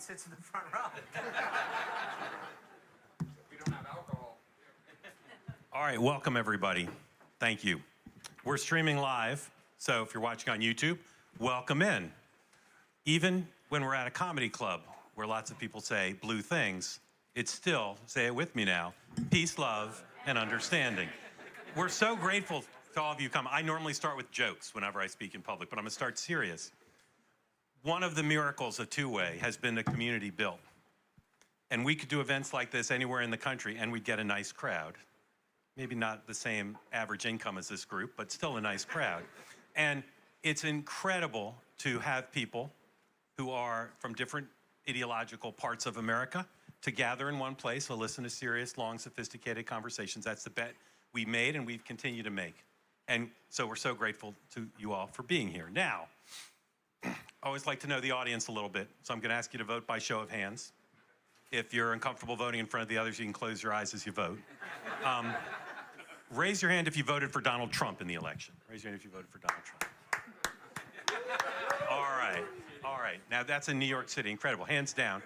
everyone sits in the front row. We don't have alcohol. All right, welcome everybody. Thank you. We're streaming live, so if you're watching on YouTube, welcome in. Even when we're at a comedy club where lots of people say blue things, it's still, say it with me now, peace, love, and understanding. We're so grateful to all of you come. I normally start with jokes whenever I speak in public, but I'm gonna start serious. One of the miracles of two-way has been the community built. And we could do events like this anywhere in the country and we'd get a nice crowd. Maybe not the same average income as this group, but still a nice crowd. And it's incredible to have people who are from different ideological parts of America to gather in one place to listen to serious, long, sophisticated conversations. That's the bet we made and we've continued to make. And so we're so grateful to you all for being here. Now, I always like to know the audience a little bit, so I'm going to ask you to vote by show of hands. If you're uncomfortable voting in front of the others, you can close your eyes as you vote. Raise your hand if you voted for Donald Trump in the election. Raise your hand if you voted for Donald Trump. All right. Now that's in New York City, incredible, hands down.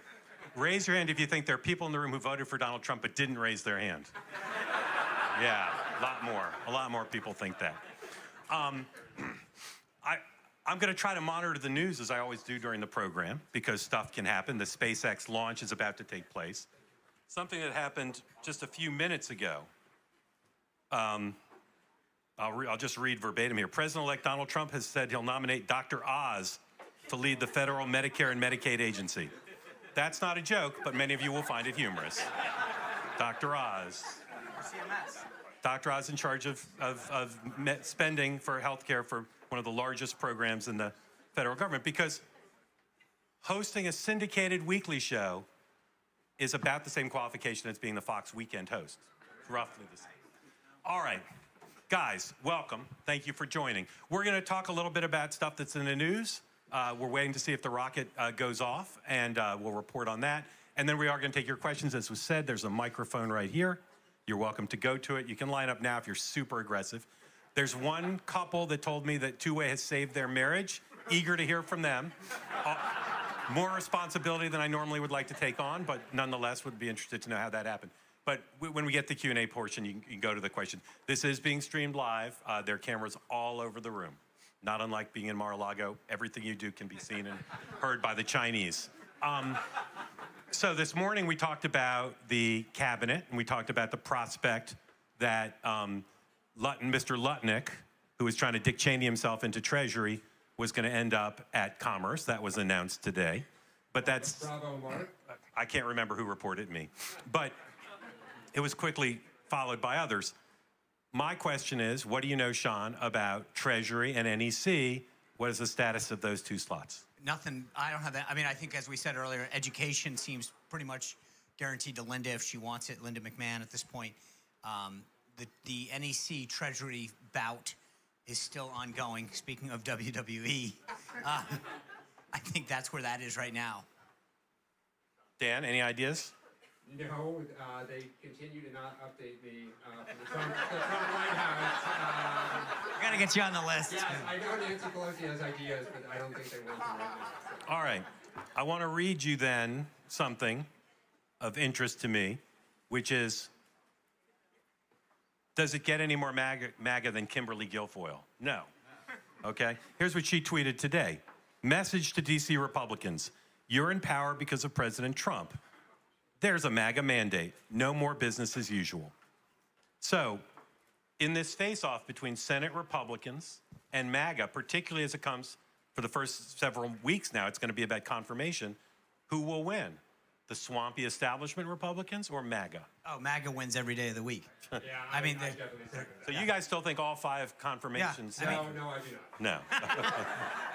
Raise your hand if you think there are people in the room who voted for Donald Trump but didn't raise their hand. Yeah, a lot more people think that. I'm going to try to monitor the news as I always do during the program because stuff can happen. The SpaceX launch is about to take place. Something that happened just a few minutes ago. I'll just read verbatim here. President-elect Donald Trump has said he'll nominate Dr. Oz to lead the federal Medicare and Medicaid agency. That's not a joke, but many of you will find it humorous. Dr. Oz. CMS. Dr. Oz in charge of spending for healthcare for one of the largest programs in the federal government, because hosting a syndicated weekly show is about the same qualification as being the Fox weekend host. It's roughly the same. All right, guys, welcome. Thank you for joining. We're going to talk a little bit about stuff that's in the news. We're waiting to see if the rocket goes off, and we'll report on that. And then we are going to take your questions. As was said, there's a microphone right here. You're welcome to go to it. You can line up now if you're super aggressive. There's one couple that told me that two-way has saved their marriage. Eager to hear from them. More responsibility than I normally would like to take on, but nonetheless would be interested to know how that happened. But when we get the Q&A portion, you can go to the question. This is being streamed live. There are cameras all over the room. Not unlike being in Mar-a-Lago, everything you do can be seen and heard by the Chinese. So this morning we talked about the cabinet, and we talked about the prospect that Mr. Lutnick, who was trying to Dick Cheney himself into Treasury, was going to end up at Commerce. That was announced today. But that's... Bravo, Mark. I can't remember who reported me. But it was quickly followed by others. My question is, what do you know, Sean, about Treasury and NEC? What is the status of those two slots? Nothing. I don't have that. I mean, I think, as we said earlier, education seems pretty much guaranteed to Linda if she wants it, Linda McMahon at this point. The NEC Treasury bout is still ongoing. Speaking of WWE, I think that's where that is right now. Dan, any ideas? No, they continue to not update me from the Trump White House. We're gonna get you on the list. Yes, I know Nancy Pelosi has ideas, but I don't think they want them right now. All right. I want to read you then something of interest to me, which is, does it get any more MAGA than Kimberly Guilfoyle? No. Okay? Here's what she tweeted today. Message to DC Republicans. You're in power because of President Trump. There's a MAGA mandate. No more business as usual. So, in this face-off between Senate Republicans and MAGA, particularly as it comes for the first several weeks now, it's going to be about confirmation, who will win? The swampy establishment Republicans or MAGA? Oh, MAGA wins every day of the week. Yeah, I mean, So you guys still think all 5 confirmations? Yeah, No, I do not. No.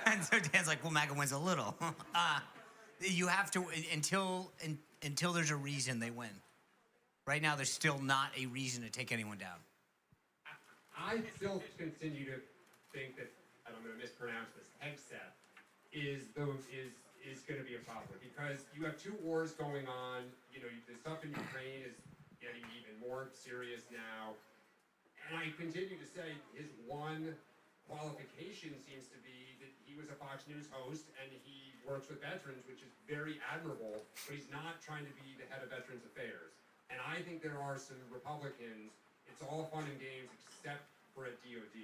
And so Dan's like, well, MAGA wins a little. You have to, until there's a reason they win. Right now, there's still not a reason to take anyone down. I still continue to think that, and I'm going to mispronounce this, hegseth is going to be a problem, because you have 2 wars going on. You know, the stuff in Ukraine is getting even more serious now. And I continue to say his one qualification seems to be that he was a Fox News host and he works with veterans, which is very admirable, but he's not trying to be the head of Veterans Affairs. And I think there are some Republicans, it's all fun and games except for at DOD.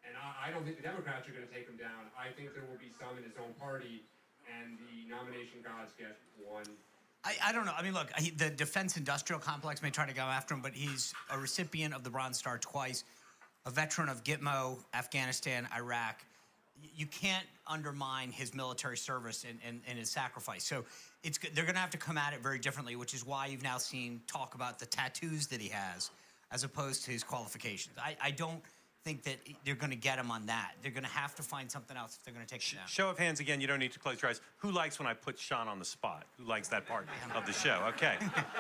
And I don't think the Democrats are going to take him down. I think there will be some in his own party, and the nomination gods get one. I don't know. I mean, look, the defense industrial complex may try to go after him, but he's a recipient of the Bronze Star twice, a veteran of Gitmo, Afghanistan, Iraq. You can't undermine his military service and his sacrifice. So they're going to have to come at it very differently, which is why you've now seen talk about the tattoos that he has as opposed to his qualifications. I don't think that they're going to get him on that. They're going to have to find something else if they're going to take him down. Show of hands again. You don't need to close your eyes. Who likes when I put Sean on the spot? Who likes that part of the show? Okay.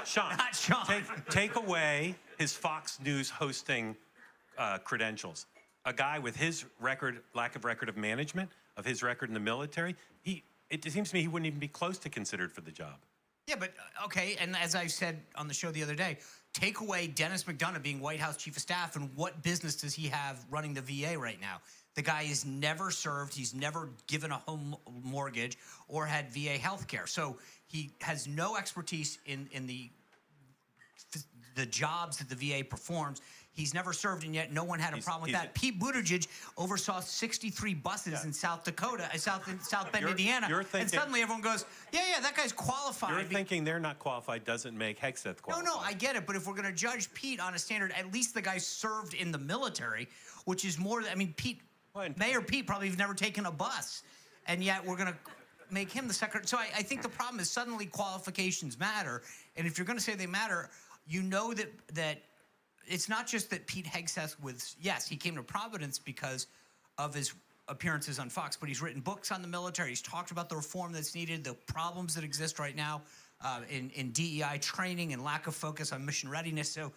Sean. Not Sean. Take away his Fox News hosting credentials. A guy with his lack of record of management, of his record in the military, it seems to me he wouldn't even be close to considered for the job. Yeah, but okay, and as I said on the show the other day, take away Dennis McDonough being White House Chief of Staff, and what business does he have running the VA right now? The guy is never served, he's never given a home mortgage or had VA health care. So he has no expertise in the jobs that the VA performs. He's never served, and yet no one had a problem with that. Pete Buttigieg oversaw 63 buses in South Dakota, South Bend, Indiana, and suddenly everyone goes, yeah, that guy's qualified. You're thinking they're not qualified doesn't make Hegseth qualified. No, I get it, but if we're going to judge Pete on a standard, at least the guy served in the military, which is more, I mean, Mayor Pete probably has never taken a bus, and yet we're going to make him the secretary. So I think the problem is suddenly qualifications matter, and if you're going to say they matter, you know that it's not just that Pete Hegseth was, yes, he came to Providence because of his appearances on Fox, but he's written books on the military. He's talked about the reform that's needed, the problems that exist right now in DEI training and lack of focus on mission readiness. So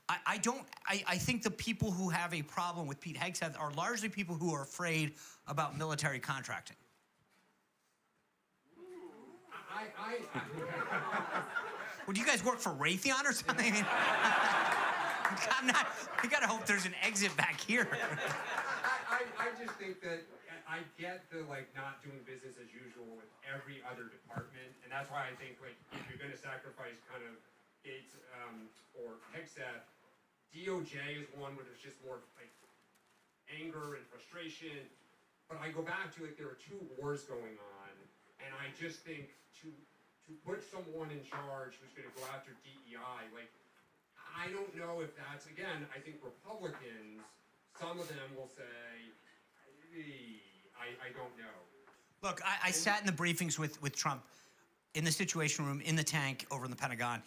I think the people who have a problem with Pete Hegseth are largely people who are afraid about military contracting. Well, do you guys work for Raytheon or something? You gotta hope there's an exit back here. I just think that I get the not doing business as usual with every other department, and that's why I think if you're going to sacrifice kind of Gates or Hegseth, DOJ is one where there's just more anger and frustration. But I go back to there are two wars going on, and I just think to put someone in charge who's going to go after DEI, I don't know if that's, again, I think Republicans, some of them will say, I don't know. Look, I sat in the briefings with Trump in the Situation Room, in the tank, over in the Pentagon.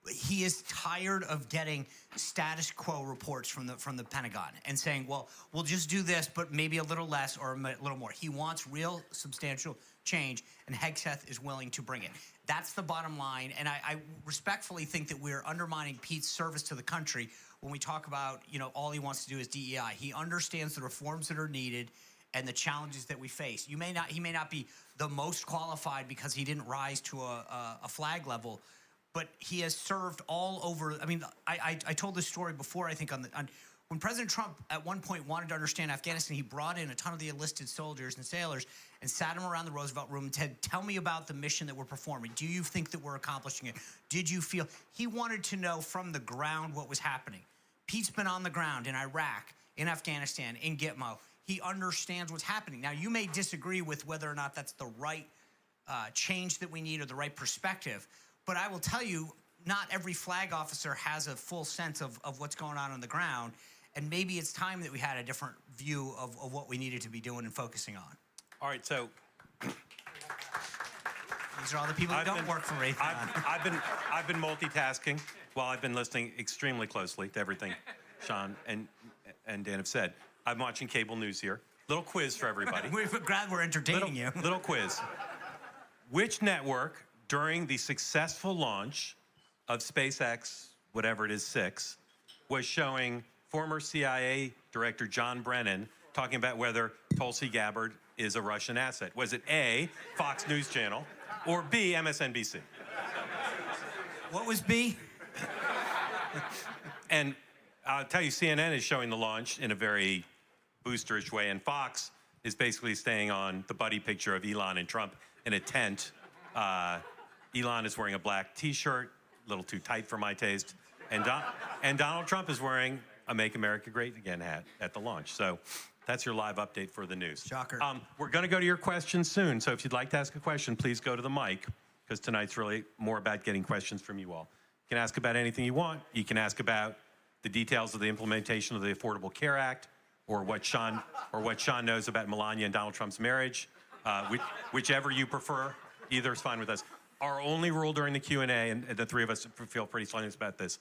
He is tired of getting status quo reports from the Pentagon and saying, well, we'll just do this, but maybe a little less or a little more. He wants real substantial change, and Hegseth is willing to bring it. That's the bottom line, and I respectfully think that we're undermining Pete's service to the country when we talk about, all he wants to do is DEI. He understands the reforms that are needed and the challenges that we face. He may not be the most qualified because he didn't rise to a flag level, but he has served all over. I mean, I told this story before, I think, when President Trump at one point wanted to understand Afghanistan, he brought in a ton of the enlisted soldiers and sailors and sat them around the Roosevelt Room and said, tell me about the mission that we're performing. Do you think that we're accomplishing it? Did you feel? He wanted to know from the ground what was happening. Pete's been on the ground in Iraq, in Afghanistan, in Gitmo. He understands what's happening. Now, you may disagree with whether or not that's the right change that we need or the right perspective, but I will tell you, not every flag officer has a full sense of what's going on the ground. And maybe it's time that we had a different view of what we needed to be doing and focusing on. All right, so these are all the people who don't work for Raytheon. I've been multitasking while I've been listening extremely closely to everything Sean and Dan have said. I'm watching cable news here. Little quiz for everybody. We're glad we're entertaining you. Little quiz. Which network during the successful launch of SpaceX, whatever it is, 6, was showing former CIA Director John Brennan talking about whether Tulsi Gabbard is a Russian asset? Was it A, Fox News Channel, or B, MSNBC? What was B? And I'll tell you, CNN is showing the launch in a very boosterish way. And Fox is basically staying on the buddy picture of Elon and Trump in a tent. Elon is wearing a black T-shirt, a little too tight for my taste. And Donald Trump is wearing a Make America Great Again hat at the launch. So that's your live update for the news. Shocker. We're going to go to your questions soon. So if you'd like to ask a question, please go to the mic, because tonight's really more about getting questions from you all. You can ask about anything you want. You can ask about the details of the implementation of the Affordable Care Act, or what Sean knows about Melania and Donald Trump's marriage. Whichever you prefer, either is fine with us. Our only rule during the Q&A, and the three of us feel pretty strongly about this,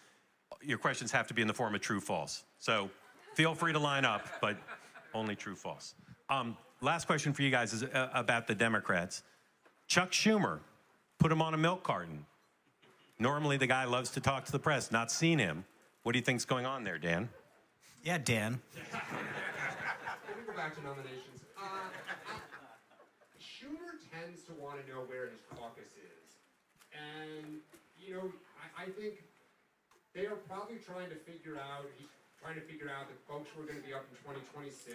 your questions have to be in the form of true, false. So feel free to line up, but only true, false. Last question for you guys is about the Democrats. Chuck Schumer, put him on a milk carton. Normally the guy loves to talk to the press, not seen him. What do you think's going on there, Dan? Yeah, Dan. Let me go back to nominations. Schumer tends to want to know where his caucus is. And, you know, I think they are probably trying to figure out, he's trying to figure out the folks who are going to be up in 2026,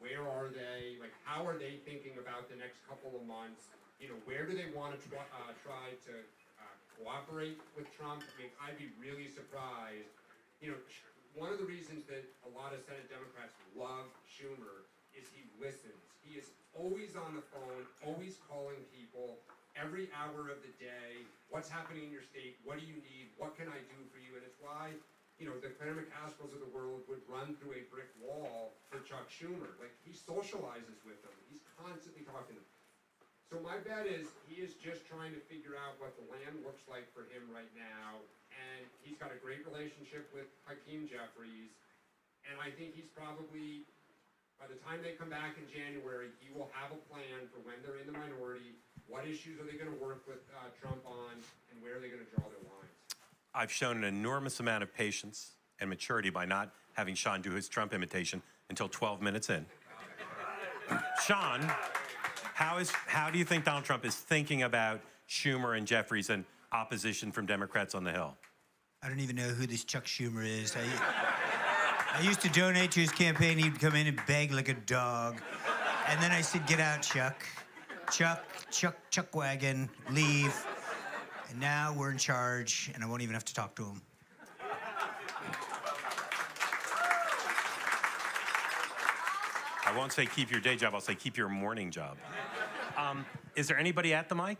where are they? Like, how are they thinking about the next couple of months? You know, where do they want to try to cooperate with Trump? I mean, I'd be really surprised. You know, one of the reasons that a lot of Senate Democrats love Schumer is he listens. He is always on the phone, always calling people, every hour of the day. What's happening in your state? What do you need? What can I do for you? And it's why, you know, the Claire McCaskills of the world would run through a brick wall for Chuck Schumer. Like, he socializes with them. He's constantly talking to them. So my bet is he is just trying to figure out what the land looks like for him right now. And he's got a great relationship with Hakeem Jeffries. And I think he's probably, by the time they come back in January, he will have a plan for when they're in the minority. What issues are they going to work with Trump on, and where are they going to draw their lines? I've shown an enormous amount of patience and maturity by not having Sean do his Trump imitation until 12 minutes in. Sean, how do you think Donald Trump is thinking about Schumer and Jeffries and opposition from Democrats on the Hill? I don't even know who this Chuck Schumer is. I used to donate to his campaign. He'd come in and beg like a dog. And then I said, get out, Chuck. Chuck wagon, leave. And now we're in charge, and I won't even have to talk to him. I won't say keep your day job, I'll say keep your morning job. Is there anybody at the mic?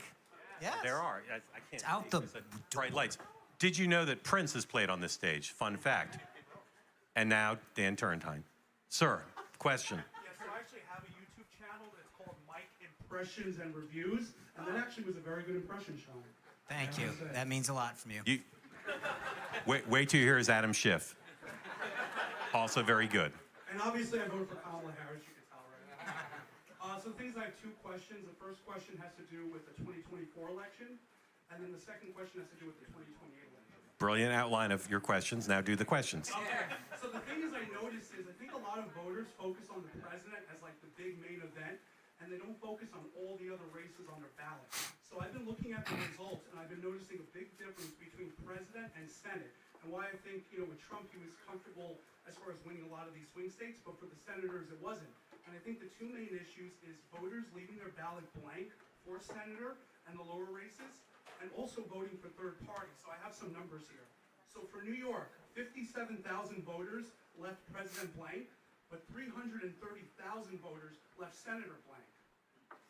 Yes. There are. I can't It's out see the 'cause of bright lights. Did you know that Prince has played on this stage? Fun fact. And now, Dan Turrentine. Sir, question. Yes, so I actually have a YouTube channel that's called Mike Impressions and Reviews, and that actually was a very good impression, Sean. Thank you. That means a lot from you. Wait till you hear his Adam Schiff. Also very good. And obviously I voted for Kamala Harris, you can tell right now. So the things, I have two questions. The first question has to do with the 2024 election, and then the second question has to do with the 2028 election. Brilliant outline of your questions. Now do the questions. Okay, so the thing is I noticed is I think a lot of voters focus on the president as like the big main event, and they don't focus on all the other races on their ballot. So I've been looking at the results, and I've been noticing a big difference between president and Senate. And why I think, you know, with Trump, he was comfortable as far as winning a lot of these swing states, but for the senators, it wasn't. And I think the two main issues is voters leaving their ballot blank for senator and the lower races, and also voting for third parties. So I have some numbers here. So for New York, 57,000 voters left president blank, but 330,000 voters left senator blank.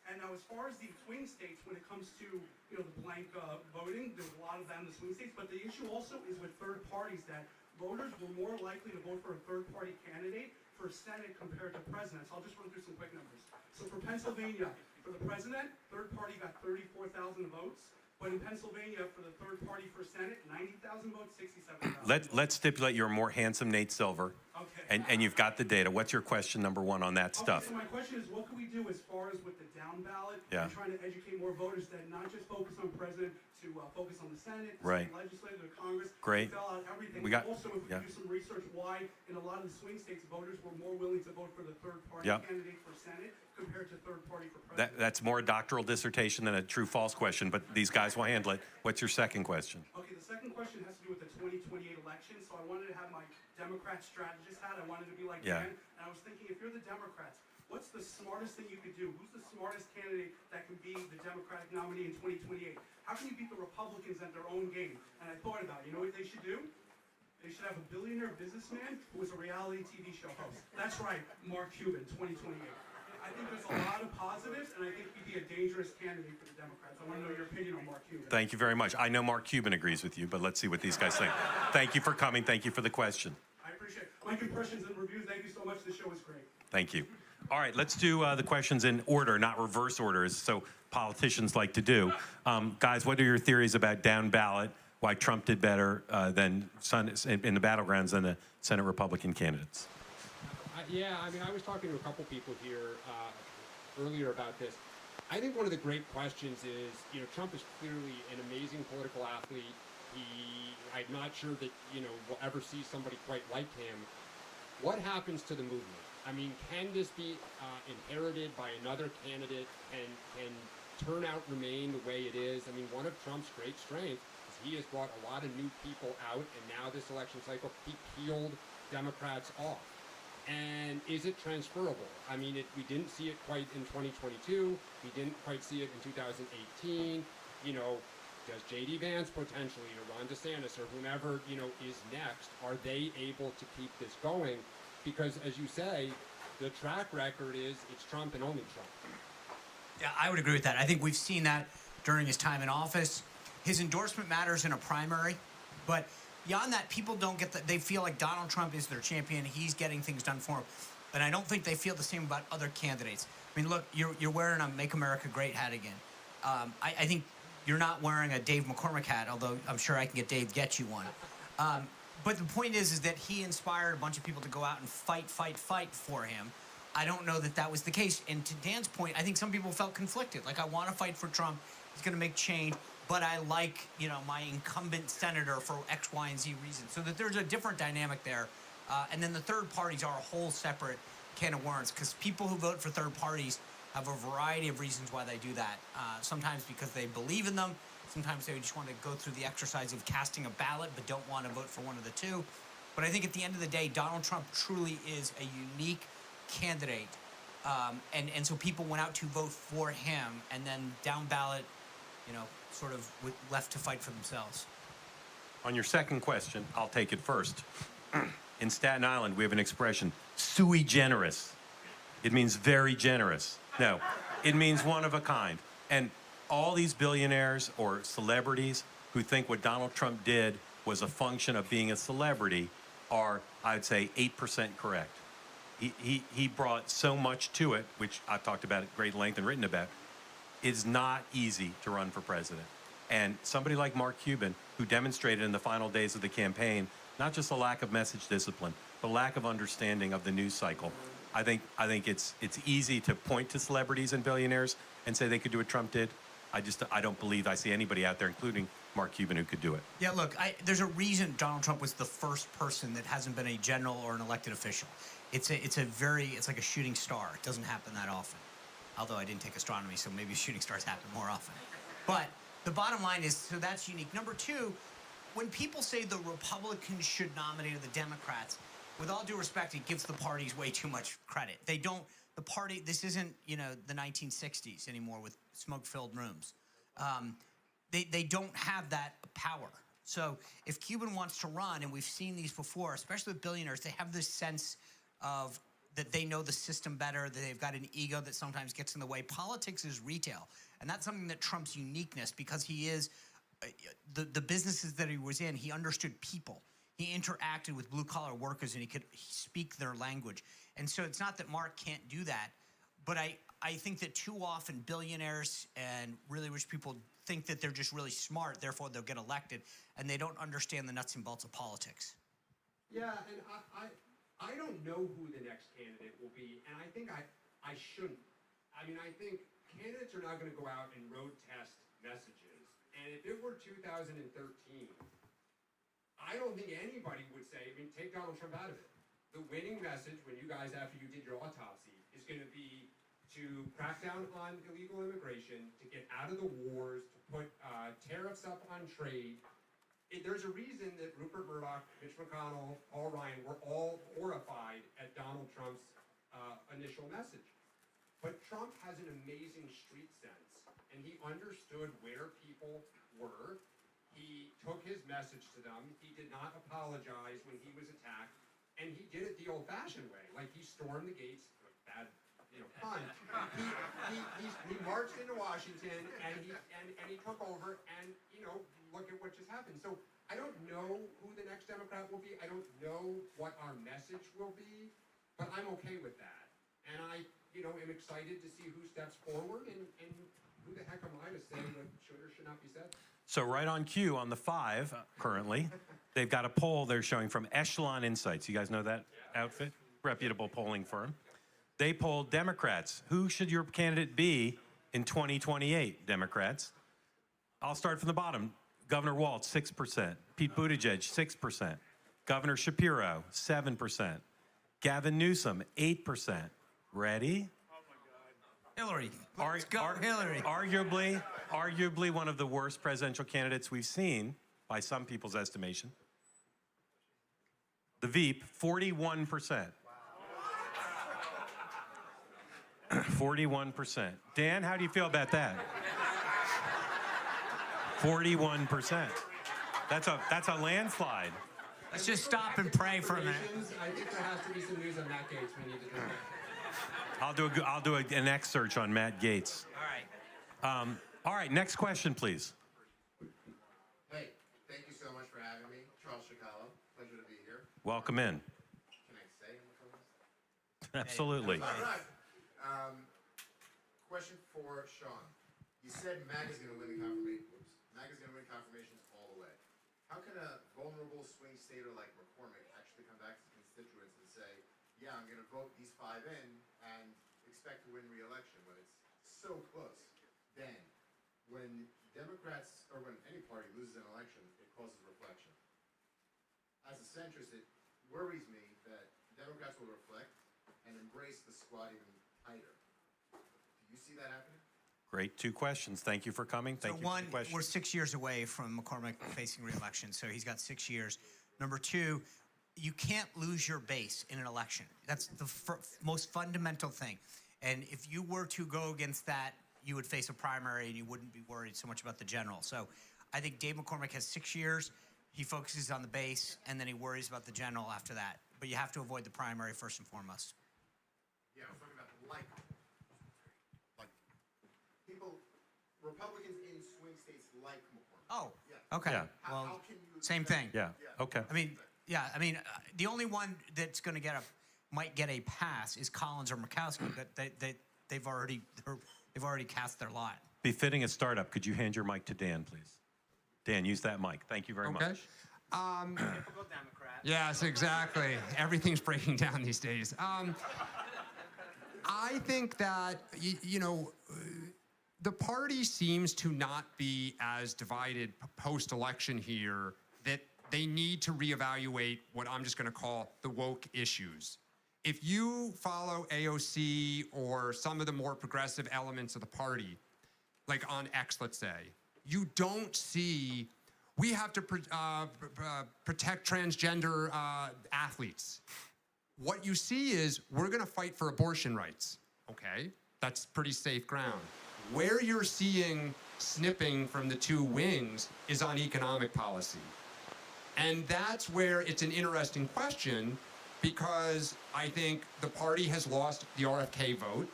And now as far as the swing states, when it comes to, you know, the blank voting, there's a lot of that in the swing states, but the issue also is with third parties, that voters were more likely to vote for a third party candidate for Senate compared to president. So I'll just run through some quick numbers. So for Pennsylvania, for the president, third party got 34,000 votes. But in Pennsylvania, for the third party for Senate, 90,000 votes, 67,000 Let's stipulate you're more handsome Nate Silver, Okay. and you've got the data. What's your question number one on that stuff? Okay, so my question is, what can we do as far as with the down ballot? Yeah. And trying to educate more voters that not just focus on president, to focus on the Senate, the Right. state legislature, the Congress. Great. Fill out everything. We got- Also, if we yeah. do some research, why in a lot of the swing states, voters were more willing to vote for the third party Yep. candidate for Senate compared to third party for president. That's more a doctoral dissertation than a true-false question, but these guys will handle it. What's your second question? Okay, the second question has to do with the 2028 election. So I wanted to have my Democrat strategist hat. I wanted to be like Yeah. Dan. And I was thinking, if you're the Democrats, what's the smartest thing you could do? Who's the smartest candidate that can be the Democratic nominee in 2028? How can you beat the Republicans at their own game? And I thought about it. You know what they should do? They should have a billionaire businessman who is a reality TV show host. That's right, Mark Cuban, 2028. I think there's a lot of positives, and I think he'd be a dangerous candidate for the Democrats. I want to know your opinion on Mark Cuban. Thank you very much. I know Mark Cuban agrees with you, but let's see what these guys think. Thank you for coming. Thank you for the question. I appreciate it. Mike, impressions and reviews, thank you so much. The show was great. Thank you. All right, let's do the questions in order, not reverse orders, so politicians like to do. Guys, what are your theories about down ballot, why Trump did better in the battlegrounds than the Senate Republican candidates? Yeah, I mean, I was talking to a couple people here earlier about this. I think one of the great questions is, Trump is clearly an amazing political athlete. I'm not sure that, we'll ever see somebody quite like him. What happens to the movement? I mean, can this be inherited by another candidate? Can turnout remain the way it is? I mean, one of Trump's great strengths is he has brought a lot of new people out, and now this election cycle, he peeled Democrats off. And is it transferable? I mean, we didn't see it quite in 2022. We didn't quite see it in 2018. Does J.D. Vance potentially, or Ron DeSantis, or whomever, is next, are they able to keep this going? Because, as you say, the track record is it's Trump and only Trump. Yeah, I would agree with that. I think we've seen that during his time in office. His endorsement matters in a primary, but beyond that, people don't get that. They feel like Donald Trump is their champion. He's getting things done for them. And I don't think they feel the same about other candidates. I mean, look, you're wearing a Make America Great hat again. I think you're not wearing a Dave McCormick hat, although I'm sure I can get Dave to get you one. But the point is that he inspired a bunch of people to go out and fight for him. I don't know that was the case. And to Dan's point, I think some people felt conflicted. Like, I want to fight for Trump. He's going to make change. But I like, my incumbent senator for X, Y, and Z reasons. So that there's a different dynamic there. And then the third parties are a whole separate can of worms, because people who vote for third parties have a variety of reasons why they do that. Sometimes because they believe in them. Sometimes they just want to go through the exercise of casting a ballot but don't want to vote for one of the two. But I think at the end of the day, Donald Trump truly is a unique candidate. And so people went out to vote for him, and then down ballot, sort of left to fight for themselves. On your second question, I'll take it first. In Staten Island, we have an expression, sui generis. It means very generous. No, it means one of a kind. And all these billionaires or celebrities who think what Donald Trump did was a function of being a celebrity are, I'd say, 8% correct. He brought so much to it, which I've talked about at great length and written about. It's not easy to run for president. And somebody like Mark Cuban, who demonstrated in the final days of the campaign, not just a lack of message discipline, but lack of understanding of the news cycle. I think it's easy to point to celebrities and billionaires and say they could do what Trump did. I don't believe I see anybody out there, including Mark Cuban, who could do it. Yeah, look, there's a reason Donald Trump was the first person that hasn't been a general or an elected official. It's like a shooting star. It doesn't happen that often. Although I didn't take astronomy, so maybe shooting stars happen more often. But the bottom line is, so that's unique. Number two, when people say the Republicans should nominate the Democrats, with all due respect, it gives the parties way too much credit. They don't. The party. This isn't the 1960s anymore with smoke-filled rooms. They don't have that power. So if Cuban wants to run, and we've seen these before, especially with billionaires, they have this sense of that they know the system better, that they've got an ego that sometimes gets in the way. Politics is retail, and that's something that Trump's uniqueness, because he is the businesses that he was in, he understood people. He interacted with blue-collar workers, and he could speak their language. And so it's not that Mark can't do that, but I think that too often billionaires and really rich people think that they're just really smart, therefore they'll get elected, and they don't understand the nuts and bolts of politics. Yeah, and I don't know who the next candidate will be, and I think I shouldn't. I mean, I think candidates are not going to go out and road test messages. And if it were 2013, I don't think anybody would say, take Donald Trump out of it. The winning message when you guys, after you did your autopsy, is going to be to crack down on illegal immigration, to get out of the wars, to put tariffs up on trade. there's a reason that Rupert Murdoch, Mitch McConnell, Paul Ryan were all horrified at Donald Trump's initial message. But Trump has an amazing street sense, and he understood where people were. He took his message to them. He did not apologize when he was attacked, and he did it the old-fashioned way. Like, he stormed the gates, bad, pun. He marched into Washington, and he took over, and, look at what just happened. So I don't know who the next Democrat will be. I don't know what our message will be, but I'm okay with that. And I, am excited to see who steps forward, and who the heck am I to say what should or should not be said? So right on cue on the 5 currently, they've got a poll they're showing from Echelon Insights. You guys know that outfit? Reputable polling firm. They polled Democrats. Who should your candidate be in 2028, Democrats? I'll start from the bottom. Governor Walz, 6%. Pete Buttigieg, 6%. Governor Shapiro, 7%. Gavin Newsom, 8%. Ready? Hillary. Let's go, Hillary. Arguably one of the worst presidential candidates we've seen, by some people's estimation. The Veep, 41%. 41%. Dan, how do you feel about that? 41%. That's a landslide. Let's just stop and pray for a minute. I think there has to be some news on Matt Gaetz we need to do. I'll do an X search on Matt Gaetz. All right, next question, please. Hey, thank you so much for having me. Charles Chicalo, pleasure to be here. Welcome in. Can I say I'm a co-host? Absolutely. All right. Question for Sean. You said MAGA's going to win the confirmation. MAGA's going to win confirmations all the way. How can a vulnerable swing stater like McCormick actually come back to constituents and say, yeah, I'm going to vote these 5 in and expect to win re-election when it's so close? Then, when Democrats, or when any party loses an election, it causes reflection. As a centrist, it worries me that Democrats will reflect and embrace the squad even tighter. Do you see that happening? Great 2 questions. Thank you for coming. Thank you for One, the question. we're 6 years away from McCormick facing re-election, so he's got 6 years. Number 2, you can't lose your base in an election. That's the most fundamental thing. And if you were to go against that, you would face a primary and you wouldn't be worried so much about the general. So I think Dave McCormick has 6 years. He focuses on the base, and then he worries about the general after that. But you have to avoid the primary first and foremost. Yeah, I'm talking about like people, Republicans in swing states like McCormick. Oh, Yeah. okay. Yeah. Well, How can you same thing. Yeah, okay. I mean, the only one that's going to might get a pass is Collins or Murkowski, but they've already cast their lot. Befitting a startup, could you hand your mic to Dan, please? Dan, use that mic. Thank you very much. Typical Democrat. Yes, exactly. Everything's breaking down these days. I think that, the party seems to not be as divided post-election here that they need to reevaluate what I'm just going to call the woke issues. If you follow AOC or some of the more progressive elements of the party, like on X, let's say, you don't see, we have to protect transgender athletes. What you see is, we're going to fight for abortion rights. Okay, that's pretty safe ground. Where you're seeing snipping from the 2 wings is on economic policy. And that's where it's an interesting question, because I think the party has lost the RFK vote,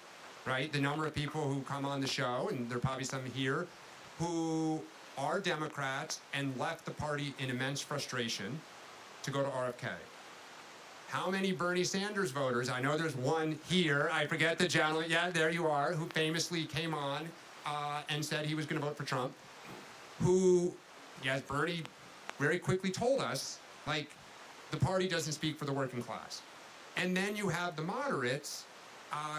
right? The number of people who come on the show, and there are probably some here, who are Democrats and left the party in immense frustration to go to RFK. How many Bernie Sanders voters, I know there's one here, I forget the gentleman, yeah, there you are, who famously came on and said he was going to vote for Trump, who, yes, Bernie very quickly told us, like, the party doesn't speak for the working class. And then you have the moderates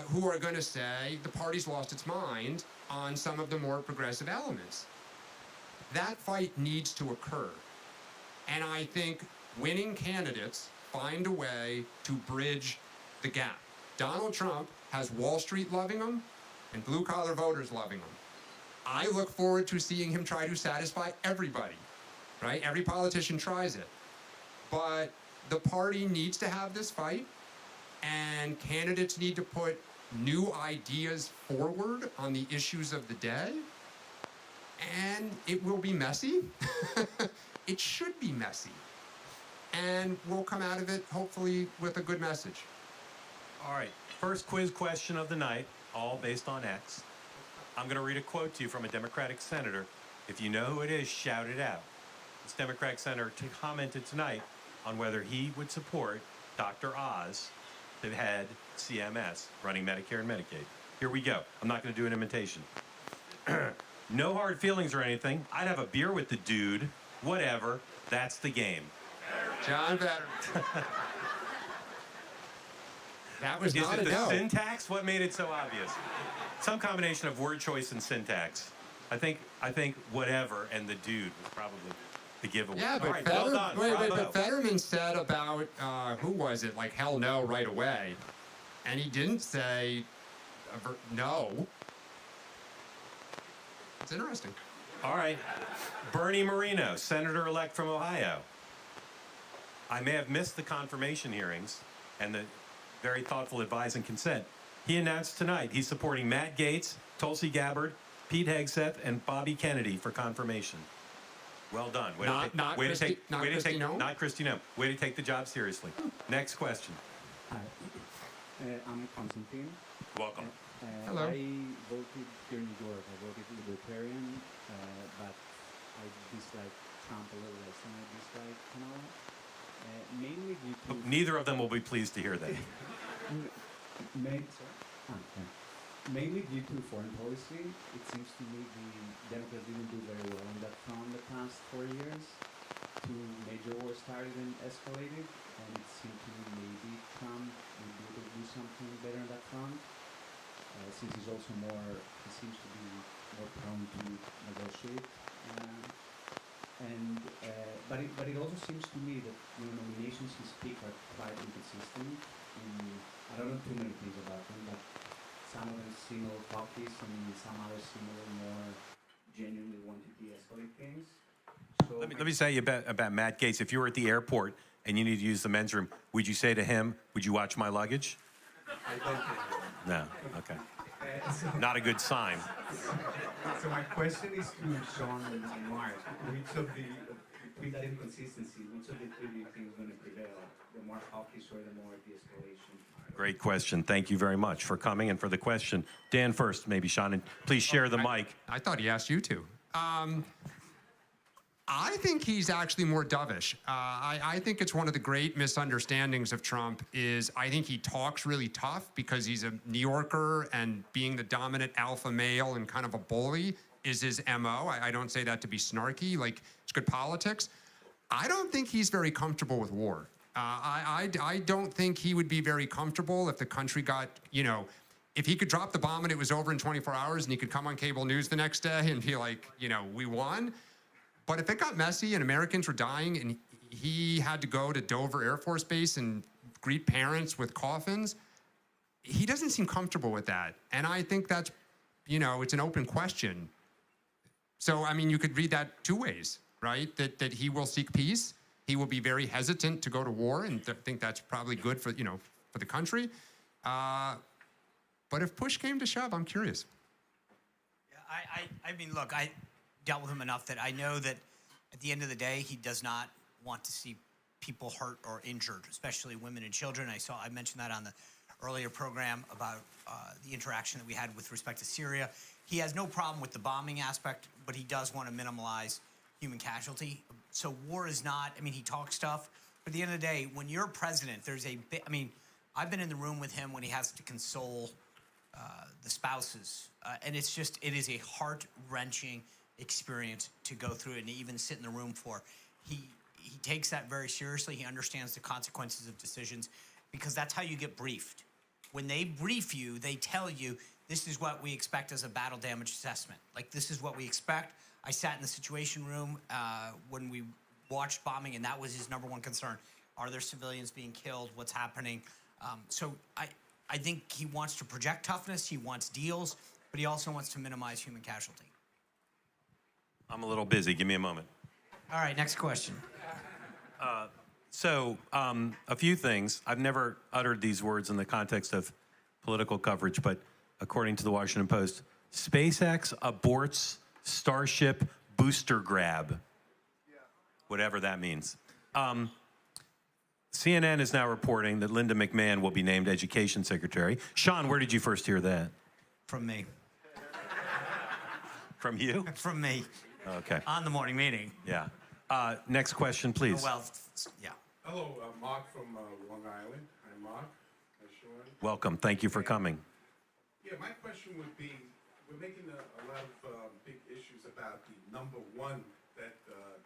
who are going to say the party's lost its mind on some of the more progressive elements. That fight needs to occur. And I think winning candidates find a way to bridge the gap. Donald Trump has Wall Street loving him and blue-collar voters loving him. I look forward to seeing him try to satisfy everybody. right? Every politician tries it. But the party needs to have this fight, and candidates need to put new ideas forward on the issues of the day. And it will be messy. It should be messy. And we'll come out of it, hopefully, with a good message. All right, first quiz question of the night, all based on X. I'm going to read a quote to you from a Democratic senator. If you know who it is, shout it out. This Democratic senator commented tonight on whether he would support Dr. Oz to head CMS, running Medicare and Medicaid. Here we go. I'm not going to do an imitation. No hard feelings or anything. I'd have a beer with the dude. Whatever. That's the game. John Batterman. That was Is not it a the no. syntax? What made it so obvious? Some combination of word choice and syntax. I think whatever and the dude was probably the giveaway. Yeah, but All right, well done. Bravo. but Fetterman said about, who was it, like hell no right away. And he didn't say no. It's interesting. All right. Bernie Moreno, senator-elect from Ohio. I may have missed the confirmation hearings and the very thoughtful advise and consent. He announced tonight he's supporting Matt Gaetz, Tulsi Gabbard, Pete Hegseth, and Bobby Kennedy for confirmation. Well done. Not Kristi Noem? Not Kristi Noem. Way to take the job seriously. Next question. Hi, I'm Constantine. Welcome. Hello. I voted here in New York. I voted Libertarian, but I dislike Trump a little less than I dislike Kamala. Mainly due to Neither of them will be pleased to hear that. mainly due to foreign policy. It seems to me the Democrats didn't do very well on that front the past 4 years. Two major wars started and escalated, and it seemed to me maybe Trump would be able to do something better on that front. Since he's also he seems to be more prone to negotiate. But it also seems to me that nominations he speaks are quite inconsistent. I don't know too many things about them, but some of them seem a little populist, and some others seem a little more genuinely want to de-escalate things. So Let me say about Matt Gaetz. If you were at the airport and you need to use the men's room, would you say to him, would you watch my luggage? I don't think. No. Okay. Not a good sign. So my question is to Sean and Mark. Which of the, with that inconsistency, which of the two do you think is going to prevail? The more hawkish or the more de-escalation? Great question. Thank you very much for coming and for the question. Dan first, maybe Sean, and please share the mic. I thought he asked you to. I think he's actually more dovish. I think it's one of the great misunderstandings of Trump is I think he talks really tough because he's a New Yorker, and being the dominant alpha male and kind of a bully is his MO. I don't say that to be snarky. Like, it's good politics. I don't think he's very comfortable with war. I don't think he would be very comfortable if the country got, if he could drop the bomb and it was over in 24 hours and he could come on cable news the next day and be like, we won. But if it got messy and Americans were dying and he had to go to Dover Air Force Base and greet parents with coffins, he doesn't seem comfortable with that. And I think that's, it's an open question. So, you could read that two ways, right? That he will seek peace. He will be very hesitant to go to war, and think that's probably good for, for the country. But if push came to shove, I'm curious. Yeah, look, I dealt with him enough that I know that at the end of the day, he does not want to see people hurt or injured, especially women and children. I mentioned that on the earlier program about the interaction that we had with respect to Syria. He has no problem with the bombing aspect, but he does want to minimize human casualty. So war is not, he talks stuff, but at the end of the day, when you're president, there's a bit, I've been in the room with him when he has to console the spouses, and it is a heart-wrenching experience to go through and even sit in the room for. He takes that very seriously. He understands the consequences of decisions because that's how you get briefed. When they brief you, they tell you, this is what we expect as a battle damage assessment. Like, this is what we expect. I sat in the Situation Room when we watched bombing, and that was his number one concern. Are there civilians being killed? What's happening? So I think he wants to project toughness. He wants deals, but he also wants to minimize human casualty. I'm a little busy. Give me a moment. All right, next question. So, a few things. I've never uttered these words in the context of political coverage, but according to the Washington Post, SpaceX aborts Starship booster grab. Whatever that means. CNN is now reporting that Linda McMahon will be named Education Secretary. Sean, where did you first hear that? From me. From you? From me. Okay. On the morning meeting. Yeah. Next question, please. Well, yeah. Hello, Mark from Long Island. Hi, Mark. Hi, Sean. Welcome. Thank you for coming. Yeah, my question would be, we're making a lot of big issues about the number one that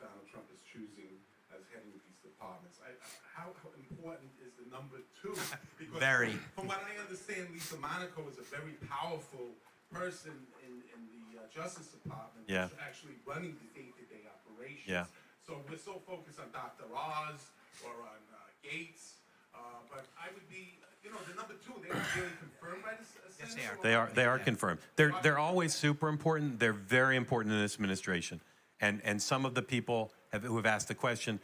Donald Trump is choosing as heading of these departments. How important is the number two? Because Very. From what I understand, Lisa Monaco is a very powerful person in the Justice Department. Yeah. Who's actually running the day-to-day operations. Yeah. So we're so focused on Dr. Oz or on Gates, but I would be, the number two, they're not really confirmed by the Yes, Senate? they are. They are confirmed. They're always super important. They're very important in this administration. And some of the people who have asked the question,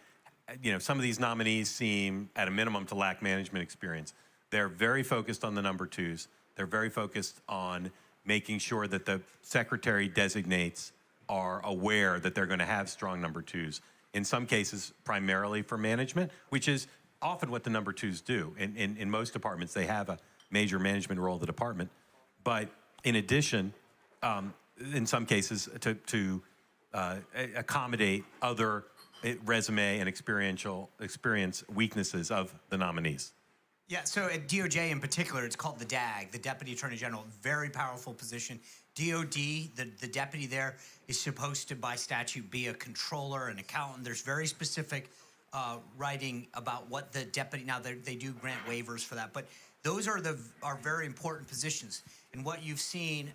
some of these nominees seem, at a minimum, to lack management experience. They're very focused on the number twos. They're very focused on making sure that the secretary designates are aware that they're going to have strong number twos. In some cases, primarily for management, which is often what the number twos do. In most departments, they have a major management role of the department. But in addition, in some cases, to accommodate other resume and experience weaknesses of the nominees. Yeah, so at DOJ in particular, it's called the DAG, the Deputy Attorney General, very powerful position. DOD, the deputy there, is supposed to, by statute, be a controller, an accountant. There's very specific writing about what the deputy, now they do grant waivers for that, but those are very important positions. And what you've seen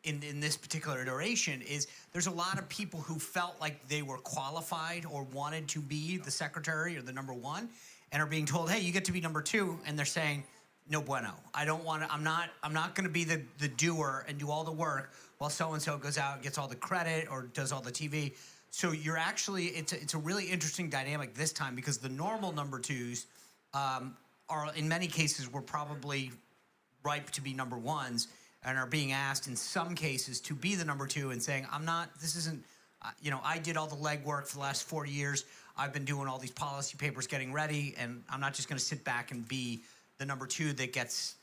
in this particular iteration is there's a lot of people who felt like they were qualified or wanted to be the secretary or the number one, and are being told, hey, you get to be number two, and they're saying, no bueno. I don't want to, I'm not going to be the doer and do all the work while so-and-so goes out and gets all the credit or does all the TV. So you're actually, it's a really interesting dynamic this time because the normal number twos are, in many cases, were probably ripe to be number ones and are being asked in some cases to be the number two and saying, this isn't, I did all the legwork for the last 4 years. I've been doing all these policy papers getting ready, and I'm not just going to sit back and be the number two that gets,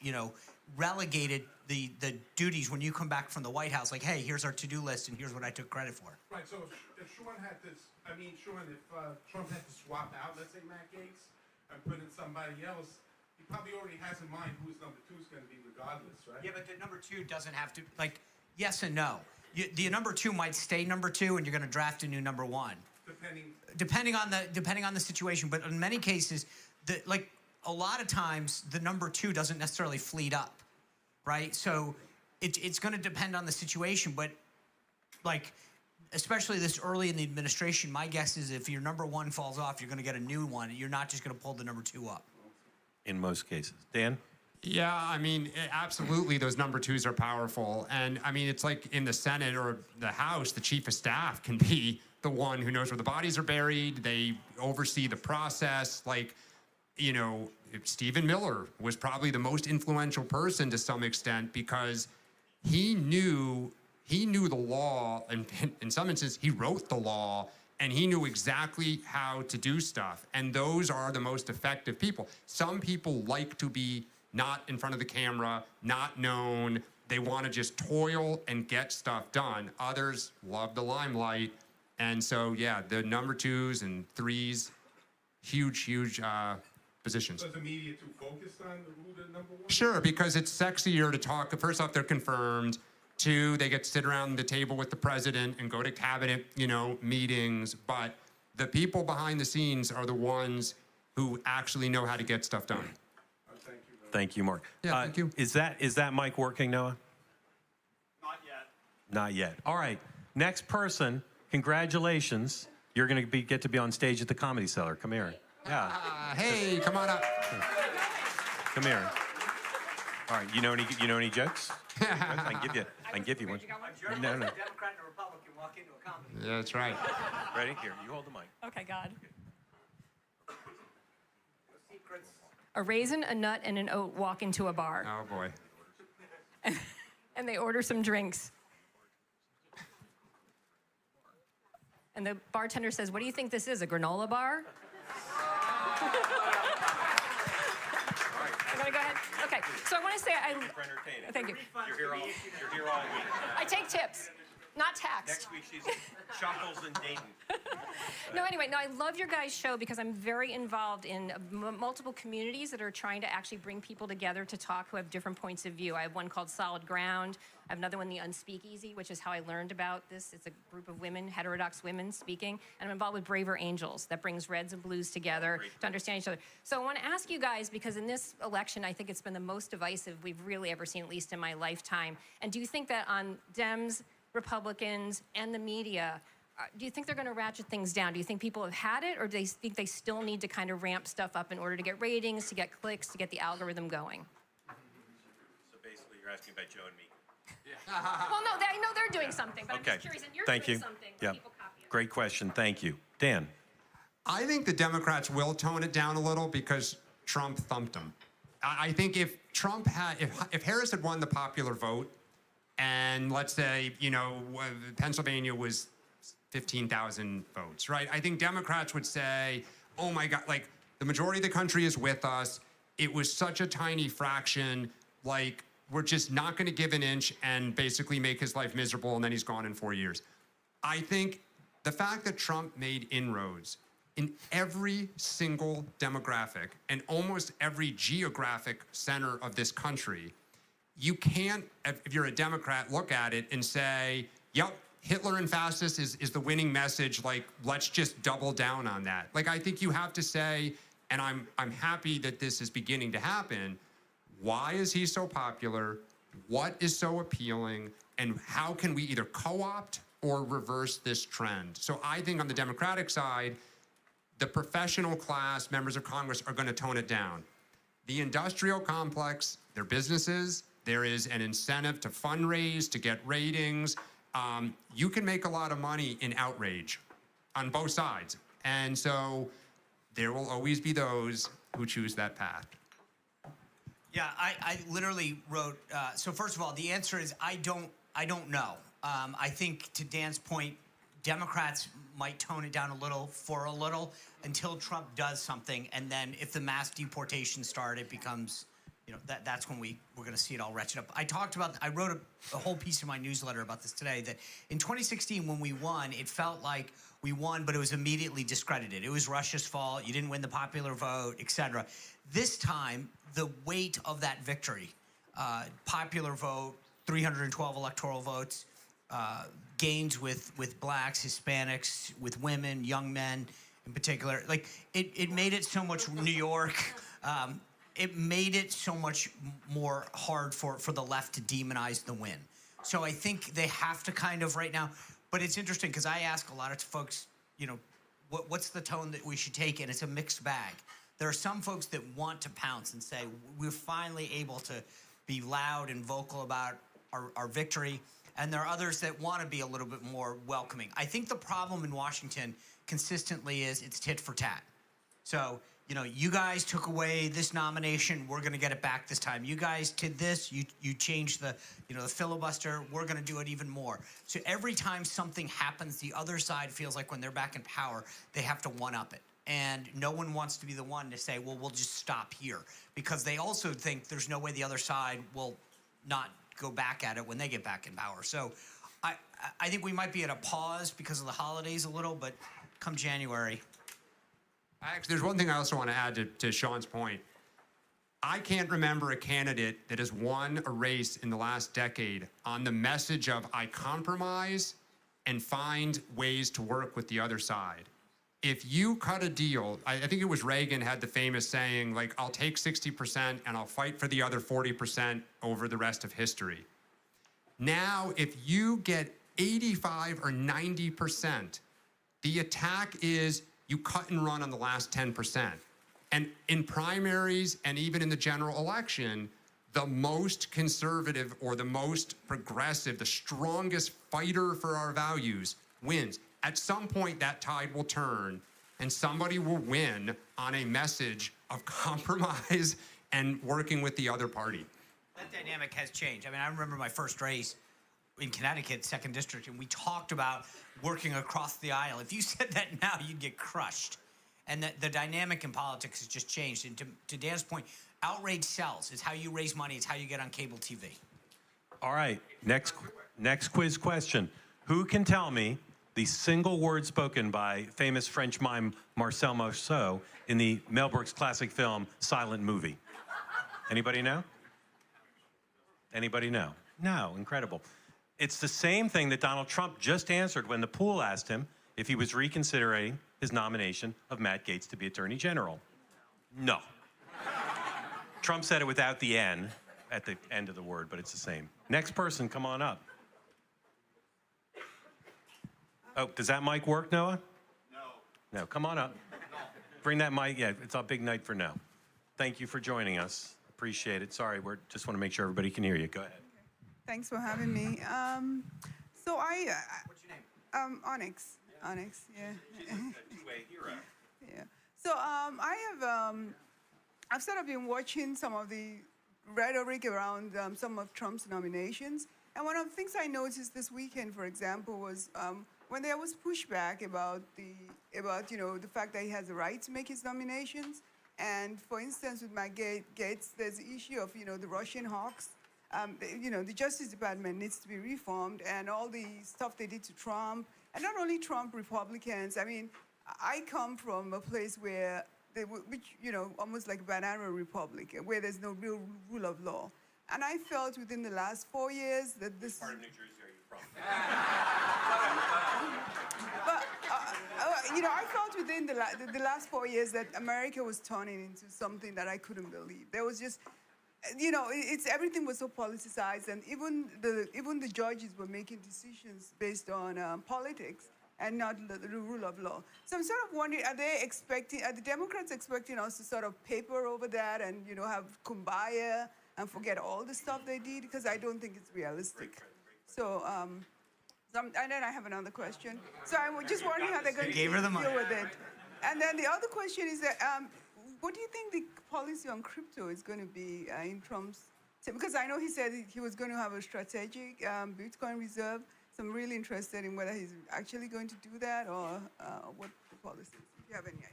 relegated the duties when you come back from the White House, like, hey, here's our to-do list and here's what I took credit for. Right, so if Sean had this, if Trump had to swap out, let's say Matt Gates, and put in somebody else, he probably already has in mind who his number two is going to be regardless, right? Yeah, but the number two doesn't have to, yes and no. The number two might stay number two, and you're going to draft a new number one. Depending on the situation, but in many cases, a lot of times the number two doesn't necessarily fleet up, right? So it's going to depend on the situation, but especially this early in the administration, my guess is if your number one falls off, you're going to get a new one. You're not just going to pull the number two up. In most cases. Dan? Yeah, absolutely, those number twos are powerful. And, it's like in the Senate or the House, the chief of staff can be the one who knows where the bodies are buried. They oversee the process. Stephen Miller was probably the most influential person to some extent because he knew the law, and in some instances, he wrote the law, and he knew exactly how to do stuff. And those are the most effective people. Some people like to be not in front of the camera, not known. They want to just toil and get stuff done. Others love the limelight. And so, yeah, the number twos and threes, huge positions. So is the media too focused on who the number one? Sure, because it's sexier to talk. First off, they're confirmed. Two, they get to sit around the table with the president and go to cabinet, meetings. But the people behind the scenes are the ones who actually know how to get stuff done. Thank you, Mark. Yeah, thank you. Is that mic working, Noah? Not yet. Not yet. All right. Next person, congratulations. You're going to get to be on stage at the Comedy Cellar. Come here. Yeah. Hey, come on up. Come here. All right, you know any jokes? I can give you one. I'm No, no. a Democrat and a Republican walk into a comedy. Yeah, that's right. Ready? Here, you hold the mic. Okay, God. Secrets. A raisin, a nut, and an oat walk into a bar, Oh, boy. and they order some drinks. And the bartender says, "What do you think this is, a granola bar?" I'm gonna go ahead. Okay, so I want to say For entertaining. thank you. You're here all week. I take tips, not text. Next week she's in Shuckles and Dayton. No, anyway, no, I love your guys' show because I'm very involved in multiple communities that are trying to actually bring people together to talk who have different points of view. I have one called Solid Ground. I have another one, The Unspeakeasy, which is how I learned about this. It's a group of women, heterodox women speaking. And I'm involved with Braver Angels that brings reds and blues together to understand each other. So I want to ask you guys, because in this election, I think it's been the most divisive we've really ever seen, at least in my lifetime. And do you think that on Dems, Republicans, and the media, do you think they're going to ratchet things down? Do you think people have had it, or do they think they still need to kind of ramp stuff up in order to get ratings, to get clicks, to get the algorithm going? So basically, you're asking about Joe and me. Well, no, I know they're doing something, but I'm Okay. just curious, and you're Thank doing you. something, Yeah. people copy it. Great question. Thank you. Dan. I think the Democrats will tone it down a little because Trump thumped them. I think if Harris had won the popular vote, and let's say, Pennsylvania was 15,000 votes, right? I think Democrats would say, oh my God, like the majority of the country is with us. It was such a tiny fraction, like we're just not going to give an inch and basically make his life miserable, and then he's gone in 4 years. I think the fact that Trump made inroads in every single demographic and almost every geographic center of this country, you can't, if you're a Democrat, look at it and say, yep, Hitler and fascist is the winning message, like, let's just double down on that. Like, I think you have to say, and I'm happy that this is beginning to happen, why is he so popular? What is so appealing? And how can we either co-opt or reverse this trend? So I think on the Democratic side, the professional class, members of Congress, are going to tone it down. The industrial complex, their businesses, there is an incentive to fundraise, to get ratings. You can make a lot of money in outrage on both sides. And so there will always be those who choose that path. Yeah, I literally wrote. So first of all, the answer is I don't know. I think to Dan's point, Democrats might tone it down a little until Trump does something, and then if the mass deportation start, it becomes, that's when we're going to see it all wretched up. I wrote a whole piece in my newsletter about this today, that in 2016 when we won, it felt like we won, but it was immediately discredited. It was Russia's fault. You didn't win the popular vote, etc. This time, the weight of that victory, popular vote, 312 electoral votes, gains with blacks, Hispanics, with women, young men in particular, like it made it so much New York. It made it so much more hard for the left to demonize the win. So I think they have to kind of right now. But it's interesting because I ask a lot of folks, what's the tone that we should take? And it's a mixed bag. There are some folks that want to pounce and say, we're finally able to be loud and vocal about our victory. And there are others that want to be a little bit more welcoming. I think the problem in Washington consistently is it's tit for tat. So, you guys took away this nomination, we're going to get it back this time. You guys did this, you changed the filibuster, we're going to do it even more. So every time something happens, the other side feels like when they're back in power, they have to one-up it. And no one wants to be the one to say, well, we'll just stop here. Because they also think there's no way the other side will not go back at it when they get back in power. So I think we might be at a pause because of the holidays a little, but come January. Actually, there's one thing I also want to add to Sean's point. I can't remember a candidate that has won a race in the last decade on the message of I compromise and find ways to work with the other side. If you cut a deal, I think it was Reagan had the famous saying, like, I'll take 60% and I'll fight for the other 40% over the rest of history. Now, if you get 85 or 90%, the attack is you cut and run on the last 10%. And in primaries and even in the general election, the most conservative or the most progressive, the strongest fighter for our values wins. At some point, that tide will turn and somebody will win on a message of compromise and working with the other party. That dynamic has changed. I mean, I remember my first race in Connecticut, 2nd District, and we talked about working across the aisle. If you said that now, you'd get crushed. And the dynamic in politics has just changed. And to Dan's point, outrage sells. It's how you raise money. It's how you get on cable TV. All right, next quiz question. Who can tell me the single word spoken by famous French mime Marcel Marceau in the Mel Brooks classic film Silent Movie? Anybody know? Anybody know? No, incredible. It's the same thing that Donald Trump just answered when the pool asked him if he was reconsidering his nomination of Matt Gaetz to be Attorney General. No. Trump said it without the N at the end of the word, but it's the same. Next person, come on up. Oh, does that mic work, Noah? No. No, come on up. Bring that mic. Yeah, it's a big night for no. Thank you for joining us. Appreciate it. Sorry, we just want to make sure everybody can hear you. Go ahead. Thanks for having me. So I, What's your name? Onyx. Onyx, yeah. Two-way hero. Yeah. So I've sort of been watching some of the rhetoric around some of Trump's nominations, and one of the things I noticed this weekend, for example, was when there was pushback about the fact that he has the right to make his nominations. And for instance, with Matt Gaetz, there's the issue of the Russian hawks. The Justice Department needs to be reformed, and all the stuff they did to Trump, and not only Trump, Republicans. I mean, I come from a place where almost like a banana republic, where there's no real rule of law. And I felt within the last 4 years that this. Part of New Jersey are you from? But I felt within the last 4 years that America was turning into something that I couldn't believe. There was just, everything was so politicized, and even the judges were making decisions based on politics and not the rule of law. So I'm sort of wondering, are the Democrats expecting us to sort of paper over that and have kumbaya and forget all the stuff they did? Because I don't think it's realistic. So. And then I have another question. So I'm just wondering how they're going to deal with it. And then the other question is that, what do you think the policy on crypto is going to be in Trump's? Because I know he said he was going to have a strategic Bitcoin reserve. So I'm really interested in whether he's actually going to do that or what the policy is. If you have any idea.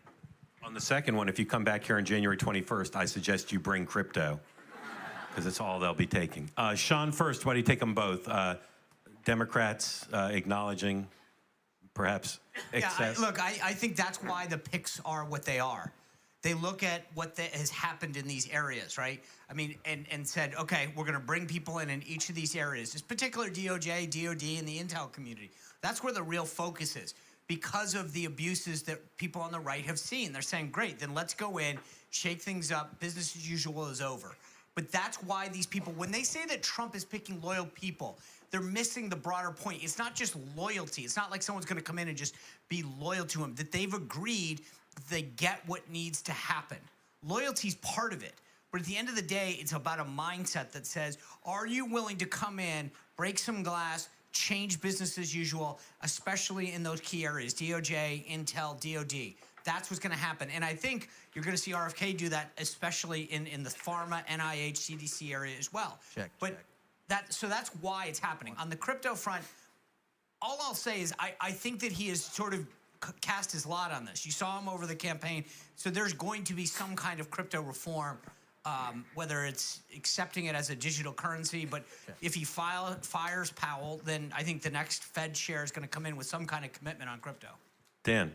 On the second one, if you come back here on January 21st, I suggest you bring crypto, because it's all they'll be taking. Sean first, why do you take them both? Democrats acknowledging perhaps excess? Yeah, I think that's why the picks are what they are. They look at what has happened in these areas, right? I mean, and said, okay, we're going to bring people in each of these areas. This particular DOJ, DOD, and the intel community. That's where the real focus is, because of the abuses that people on the right have seen. They're saying, great, then let's go in, shake things up, business as usual is over. But that's why these people, when they say that Trump is picking loyal people, they're missing the broader point. It's not just loyalty. It's not like someone's going to come in and just be loyal to him. That they've agreed they get what needs to happen. Loyalty's part of it. But at the end of the day, it's about a mindset that says, are you willing to come in, break some glass, change business as usual, especially in those key areas, DOJ, Intel, DOD. That's what's going to happen. And I think you're going to see RFK do that, especially in the pharma, NIH, CDC area as well. But so that's why it's happening. On the crypto front, all I'll say is I think that he has sort of cast his lot on this. You saw him over the campaign. So there's going to be some kind of crypto reform, whether it's accepting it as a digital currency. But if he fires Powell, then I think the next Fed chair is going to come in with some kind of commitment on crypto. Dan.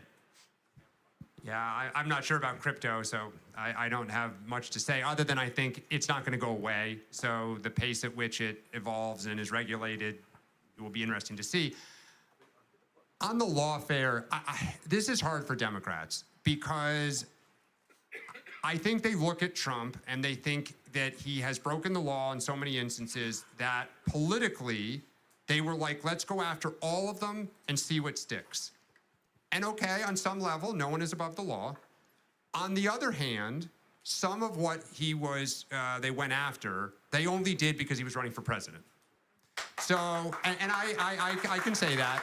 Yeah, I'm not sure about crypto, so I don't have much to say other than I think it's not going to go away. So the pace at which it evolves and is regulated will be interesting to see. On the lawfare, this is hard for Democrats because I think they look at Trump and they think that he has broken the law in so many instances that politically they were like, let's go after all of them and see what sticks. And okay, on some level, no one is above the law. On the other hand, some of what he was, they went after, they only did because he was running for president. So, and I can say that.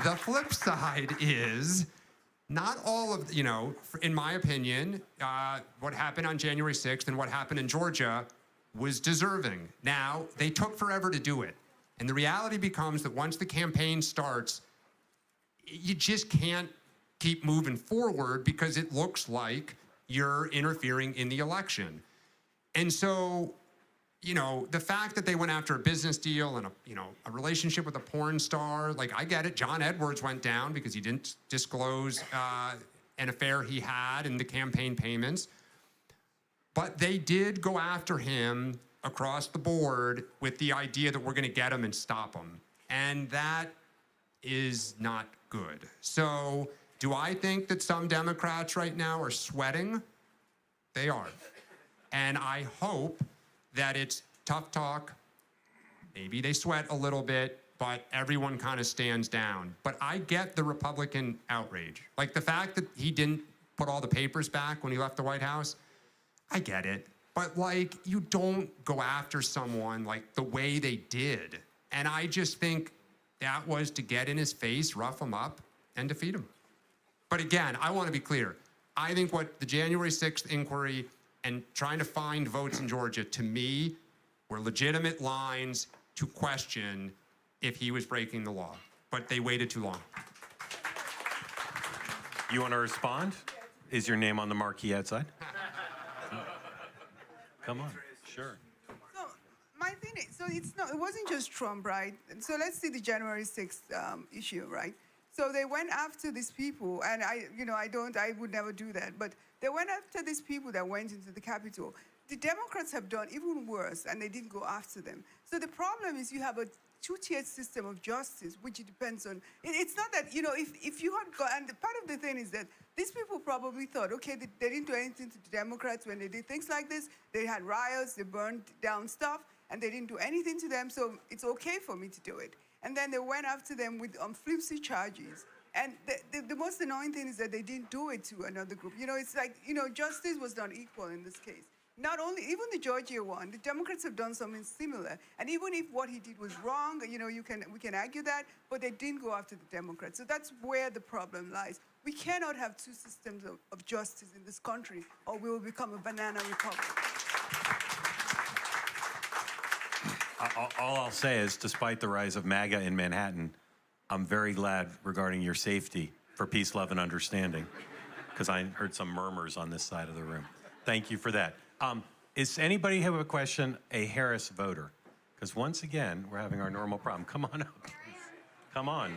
The flip side is not all of, in my opinion, what happened on January 6th and what happened in Georgia was deserving. Now, they took forever to do it. And the reality becomes that once the campaign starts, you just can't keep moving forward because it looks like you're interfering in the election. And so, the fact that they went after a business deal and a relationship with a porn star, like, I get it. John Edwards went down because he didn't disclose an affair he had in the campaign payments. But they did go after him across the board with the idea that we're going to get him and stop him. And that is not good. So do I think that some Democrats right now are sweating? They are. And I hope that it's tough talk. Maybe they sweat a little bit, but everyone kind of stands down. But I get the Republican outrage. Like the fact that he didn't put all the papers back when he left the White House, I get it. But like, you don't go after someone like the way they did. And I just think that was to get in his face, rough him up, and defeat him. But again, I want to be clear. I think what the January 6th inquiry and trying to find votes in Georgia, to me, were legitimate lines to question if he was breaking the law. But they waited too long. You want to respond? Is your name on the marquee outside? Come on, sure. So my thing is, so it wasn't just Trump, right? So let's see the January 6th issue, right? So they went after these people, and I would never do that, but they went after these people that went into the Capitol. The Democrats have done even worse, and they didn't go after them. So the problem is you have a two-tiered system of justice, which it depends on. It's not that, if you had gone, and part of the thing is that these people probably thought, okay, they didn't do anything to the Democrats when they did things like this. They had riots, they burned down stuff, and they didn't do anything to them, so it's okay for me to do it. And then they went after them with flipsy charges. And the most annoying thing is that they didn't do it to another group. It's like, justice was not equal in this case. Not only, even the Georgia one, the Democrats have done something similar. And even if what he did was wrong, we can argue that, but they didn't go after the Democrats. So that's where the problem lies. We cannot have two systems of justice in this country, or we will become a banana republic. All I'll say is, despite the rise of MAGA in Manhattan, I'm very glad regarding your safety for peace, love, and understanding, because I heard some murmurs on this side of the room. Thank you for that. Is anybody have a question, a Harris voter? Because once again, we're having our normal problem. Come on up, please. Come on.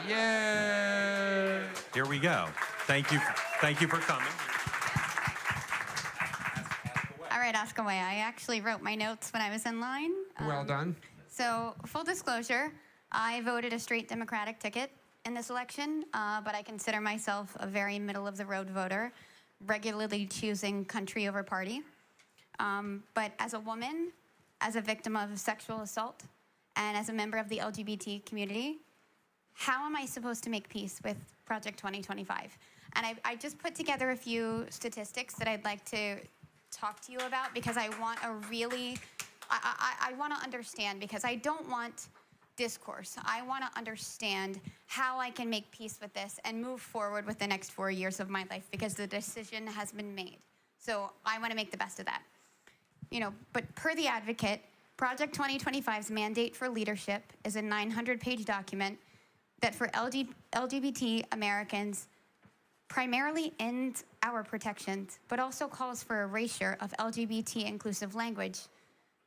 Yay! Here we go. Thank you for coming. All right, ask away. I actually wrote my notes when I was in line. Well done. So, full disclosure, I voted a straight Democratic ticket in this election, but I consider myself a very middle-of-the-road voter, regularly choosing country over party. But as a woman, as a victim of sexual assault, and as a member of the LGBT community, how am I supposed to make peace with Project 2025? And I just put together a few statistics that I'd like to talk to you about, because I want I want to understand, because I don't want discourse. I want to understand how I can make peace with this and move forward with the next 4 years of my life, because the decision has been made. So I want to make the best of that. But per the Advocate, Project 2025's mandate for leadership is a 900-page document that for LGBT Americans primarily ends our protections, but also calls for erasure of LGBT inclusive language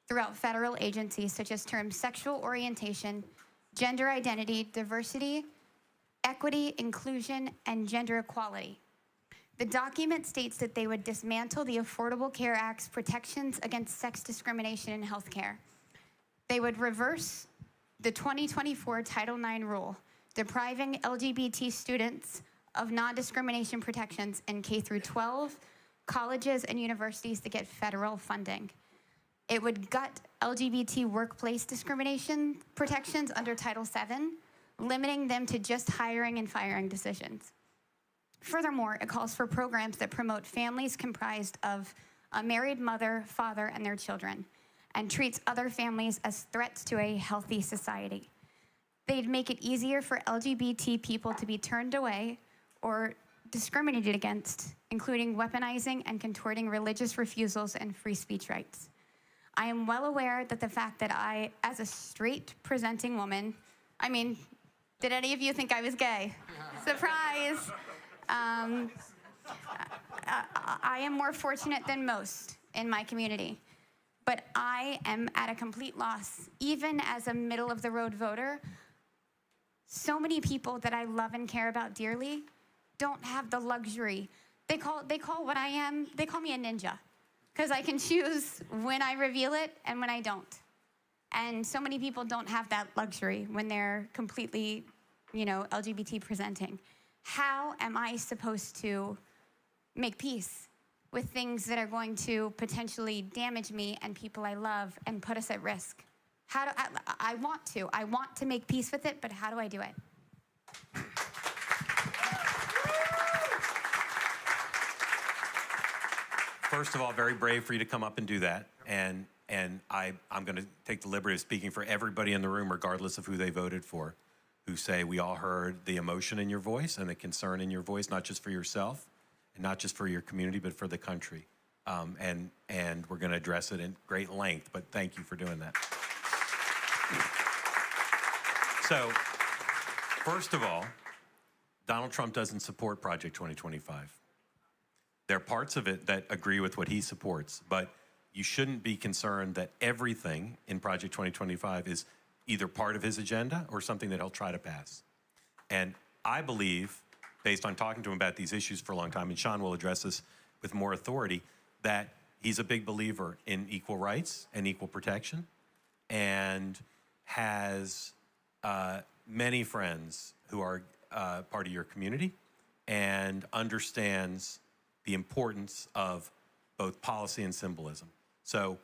throughout federal agencies, such as terms sexual orientation, gender identity, diversity, equity, inclusion, and gender equality. The document states that they would dismantle the Affordable Care Act's protections against sex discrimination in healthcare. They would reverse the 2024 Title IX rule, depriving LGBT students of non-discrimination protections in K through 12, colleges, and universities that get federal funding. It would gut LGBT workplace discrimination protections under Title VII, limiting them to just hiring and firing decisions. Furthermore, it calls for programs that promote families comprised of a married mother, father, and their children, and treats other families as threats to a healthy society. They'd make it easier for LGBT people to be turned away or discriminated against, including weaponizing and contorting religious refusals and free speech rights. I am well aware that the fact that I, as a straight presenting woman, I mean, did any of you think I was gay? Surprise! I am more fortunate than most in my community, but I am at a complete loss, even as a middle-of-the-road voter. So many people that I love and care about dearly don't have the luxury. They call what I am, they call me a ninja, because I can choose when I reveal it and when I don't. And so many people don't have that luxury when they're completely, LGBT presenting. How am I supposed to make peace with things that are going to potentially damage me and people I love and put us at risk? I want to make peace with it, but how do I do it? First of all, very brave for you to come up and do that. And I'm going to take the liberty of speaking for everybody in the room, regardless of who they voted for, who say we all heard the emotion in your voice and the concern in your voice, not just for yourself and not just for your community, but for the country. And we're going to address it in great length, but thank you for doing that. So, first of all, Donald Trump doesn't support Project 2025. There are parts of it that agree with what he supports, but you shouldn't be concerned that everything in Project 2025 is either part of his agenda or something that he'll try to pass. And I believe, based on talking to him about these issues for a long time, and Sean will address this with more authority, that he's a big believer in equal rights and equal protection, and has many friends who are part of your community, and understands the importance of both policy and symbolism. So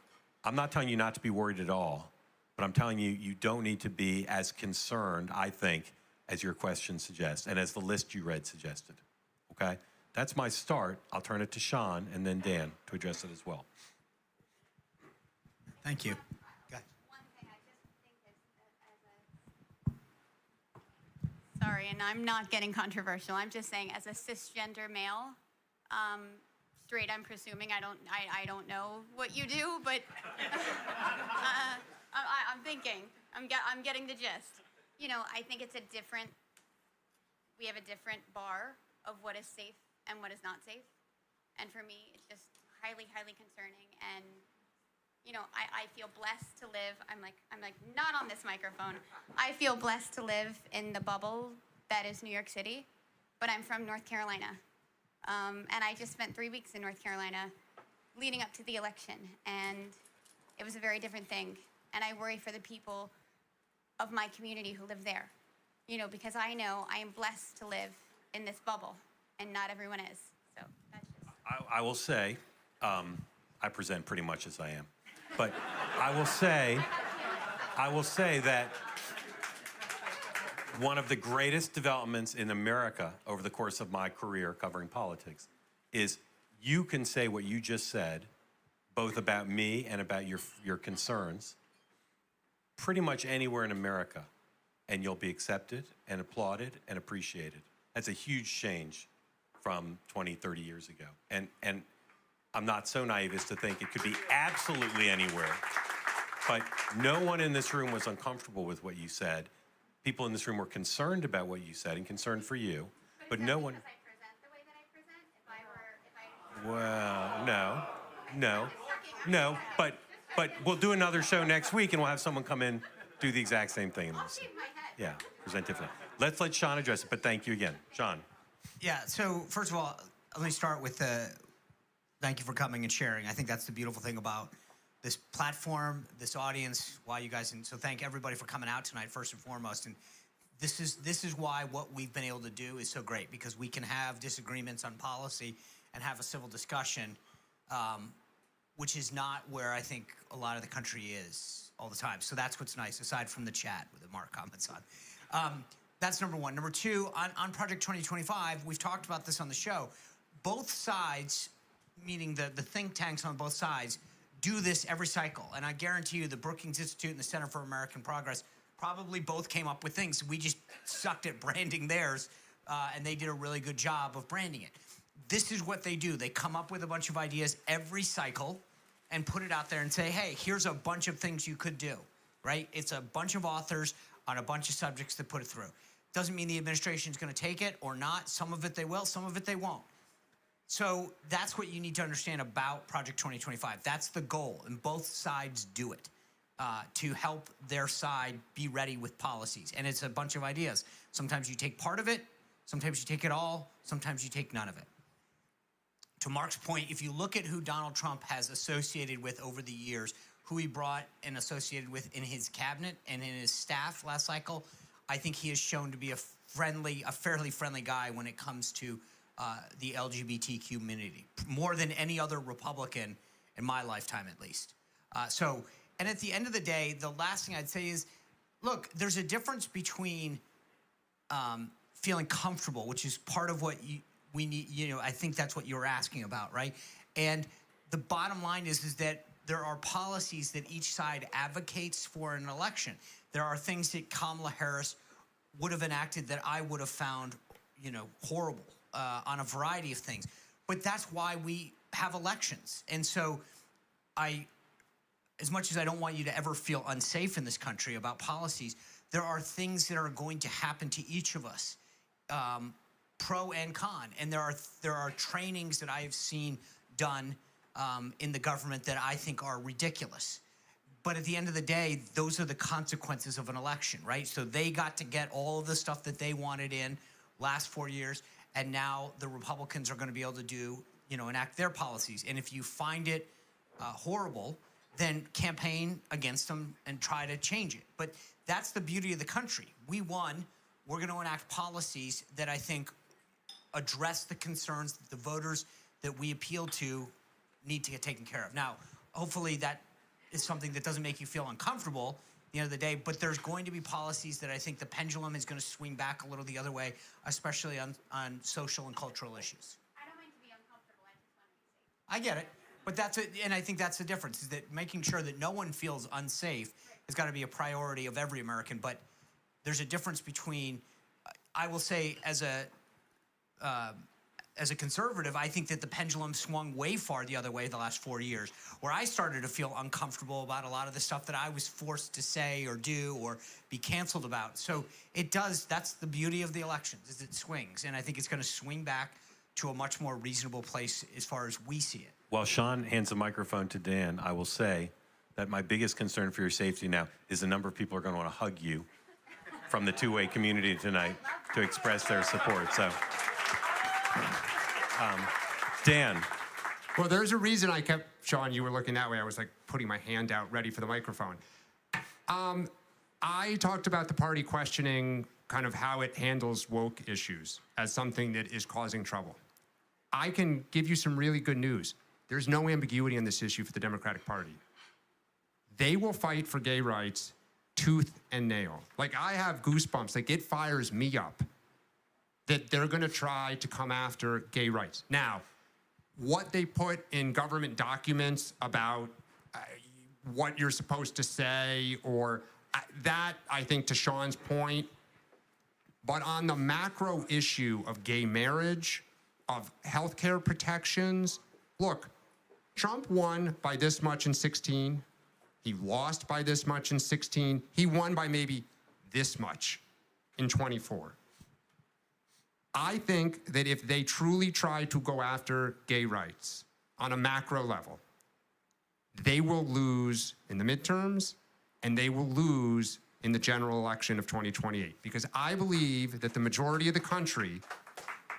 I'm not telling you not to be worried at all, but I'm telling you, you don't need to be as concerned, I think, as your question suggests, and as the list you read suggested, okay? That's my start. I'll turn it to Sean and then Dan to address it as well. Thank you. Go ahead. Sorry, and I'm not getting controversial. I'm just saying, as a cisgender male, straight, I'm presuming. I don't know what you do, but I'm thinking. I'm getting the gist. I think it's we have a different bar of what is safe and what is not safe. And for me, it's just highly, highly concerning. And, I feel blessed to live. I'm like not on this microphone. I feel blessed to live in the bubble that is New York City, but I'm from North Carolina. And I just spent 3 weeks in North Carolina leading up to the election, and it was a very different thing. And I worry for the people of my community who live there, because I know I am blessed to live in this bubble, and not everyone is. So that's just... I will say, I present pretty much as I am, but I will say that one of the greatest developments in America over the course of my career covering politics is you can say what you just said, both about me and about your concerns, pretty much anywhere in America, and you'll be accepted and applauded and appreciated. That's a huge change from 20, 30 years ago. And I'm not so naive as to think it could be absolutely anywhere, but no one in this room was uncomfortable with what you said. People in this room were concerned about what you said and concerned for you, but no one... Because I present the way that I present? Well, no, but we'll do another show next week and we'll have someone come in, do the exact same thing. And I'll shave my head. yeah, present differently. Let's let Sean address it, but thank you again. Sean. Yeah, so first of all, let me start with thank you for coming and sharing. I think that's the beautiful thing about this platform, this audience, why you guys, and so thank everybody for coming out tonight, first and foremost. And this is why what we've been able to do is so great, because we can have disagreements on policy and have a civil discussion, which is not where I think a lot of the country is all the time. So that's what's nice, aside from the chat with the Mark comments on. That's number one. Number two, on Project 2025, we've talked about this on the show. Both sides, meaning the think tanks on both sides, do this every cycle. And I guarantee you the Brookings Institute and the Center for American Progress probably both came up with things. We just sucked at branding theirs, and they did a really good job of branding it. This is what they do. They come up with a bunch of ideas every cycle and put it out there and say, hey, here's a bunch of things you could do, right? It's a bunch of authors on a bunch of subjects that put it through. Doesn't mean the administration is going to take it or not. Some of it they will, some of it they won't. So that's what you need to understand about Project 2025. That's the goal, and both sides do it to help their side be ready with policies. And it's a bunch of ideas. Sometimes you take part of it, sometimes you take it all, sometimes you take none of it. To Mark's point, if you look at who Donald Trump has associated with over the years, who he brought and associated with in his cabinet and in his staff last cycle, I think he has shown to be a fairly friendly guy when it comes to the LGBTQ community, more than any other Republican in my lifetime, at least. And at the end of the day, the last thing I'd say is, look, there's a difference between feeling comfortable, which is part of what we need. I think that's what you were asking about, right? And the bottom line is that there are policies that each side advocates for an election. There are things that Kamala Harris would have enacted that I would have found, horrible on a variety of things. But that's why we have elections. And so as much as I don't want you to ever feel unsafe in this country about policies, there are things that are going to happen to each of us, pro and con. And there are trainings that I have seen done in the government that I think are ridiculous. But at the end of the day, those are the consequences of an election, right? So they got to get all of the stuff that they wanted in last 4 years, and now the Republicans are going to be able to do, enact their policies. And if you find it horrible, then campaign against them and try to change it. But that's the beauty of the country. We won. We're going to enact policies that I think address the concerns that the voters that we appeal to need to get taken care of. Now, hopefully that is something that doesn't make you feel uncomfortable at the end of the day, but there's going to be policies that I think the pendulum is going to swing back a little the other way, especially on social and cultural issues. I don't mind to be uncomfortable. I just want to be safe. I get it, but and I think that's the difference, is that making sure that no one feels unsafe has got to be a priority of every American. But there's a difference between, I will say, as a conservative, I think that the pendulum swung way far the other way the last 4 years, where I started to feel uncomfortable about a lot of the stuff that I was forced to say or do or be canceled about. So it does, that's the beauty of the elections, is it swings. And I think it's going to swing back to a much more reasonable place as far as we see it. While Sean hands the microphone to Dan, I will say that my biggest concern for your safety now is the number of people who are going to want to hug you from the two-way community tonight to express their support. So, Dan. Well, there's a reason I kept, Sean, you were looking that way. I was like putting my hand out ready for the microphone. I talked about the party questioning kind of how it handles woke issues as something that is causing trouble. I can give you some really good news. There's no ambiguity on this issue for the Democratic Party. They will fight for gay rights tooth and nail. Like, I have goosebumps. Like, it fires me up that they're going to try to come after gay rights. Now, what they put in government documents about what you're supposed to say, or that, I think, to Sean's point, but on the macro issue of gay marriage, of healthcare protections, look, Trump won by this much in 16. He lost by this much in 16. He won by maybe this much in 24. I think that if they truly try to go after gay rights on a macro level, they will lose in the midterms and they will lose in the general election of 2028. Because I believe that the majority of the country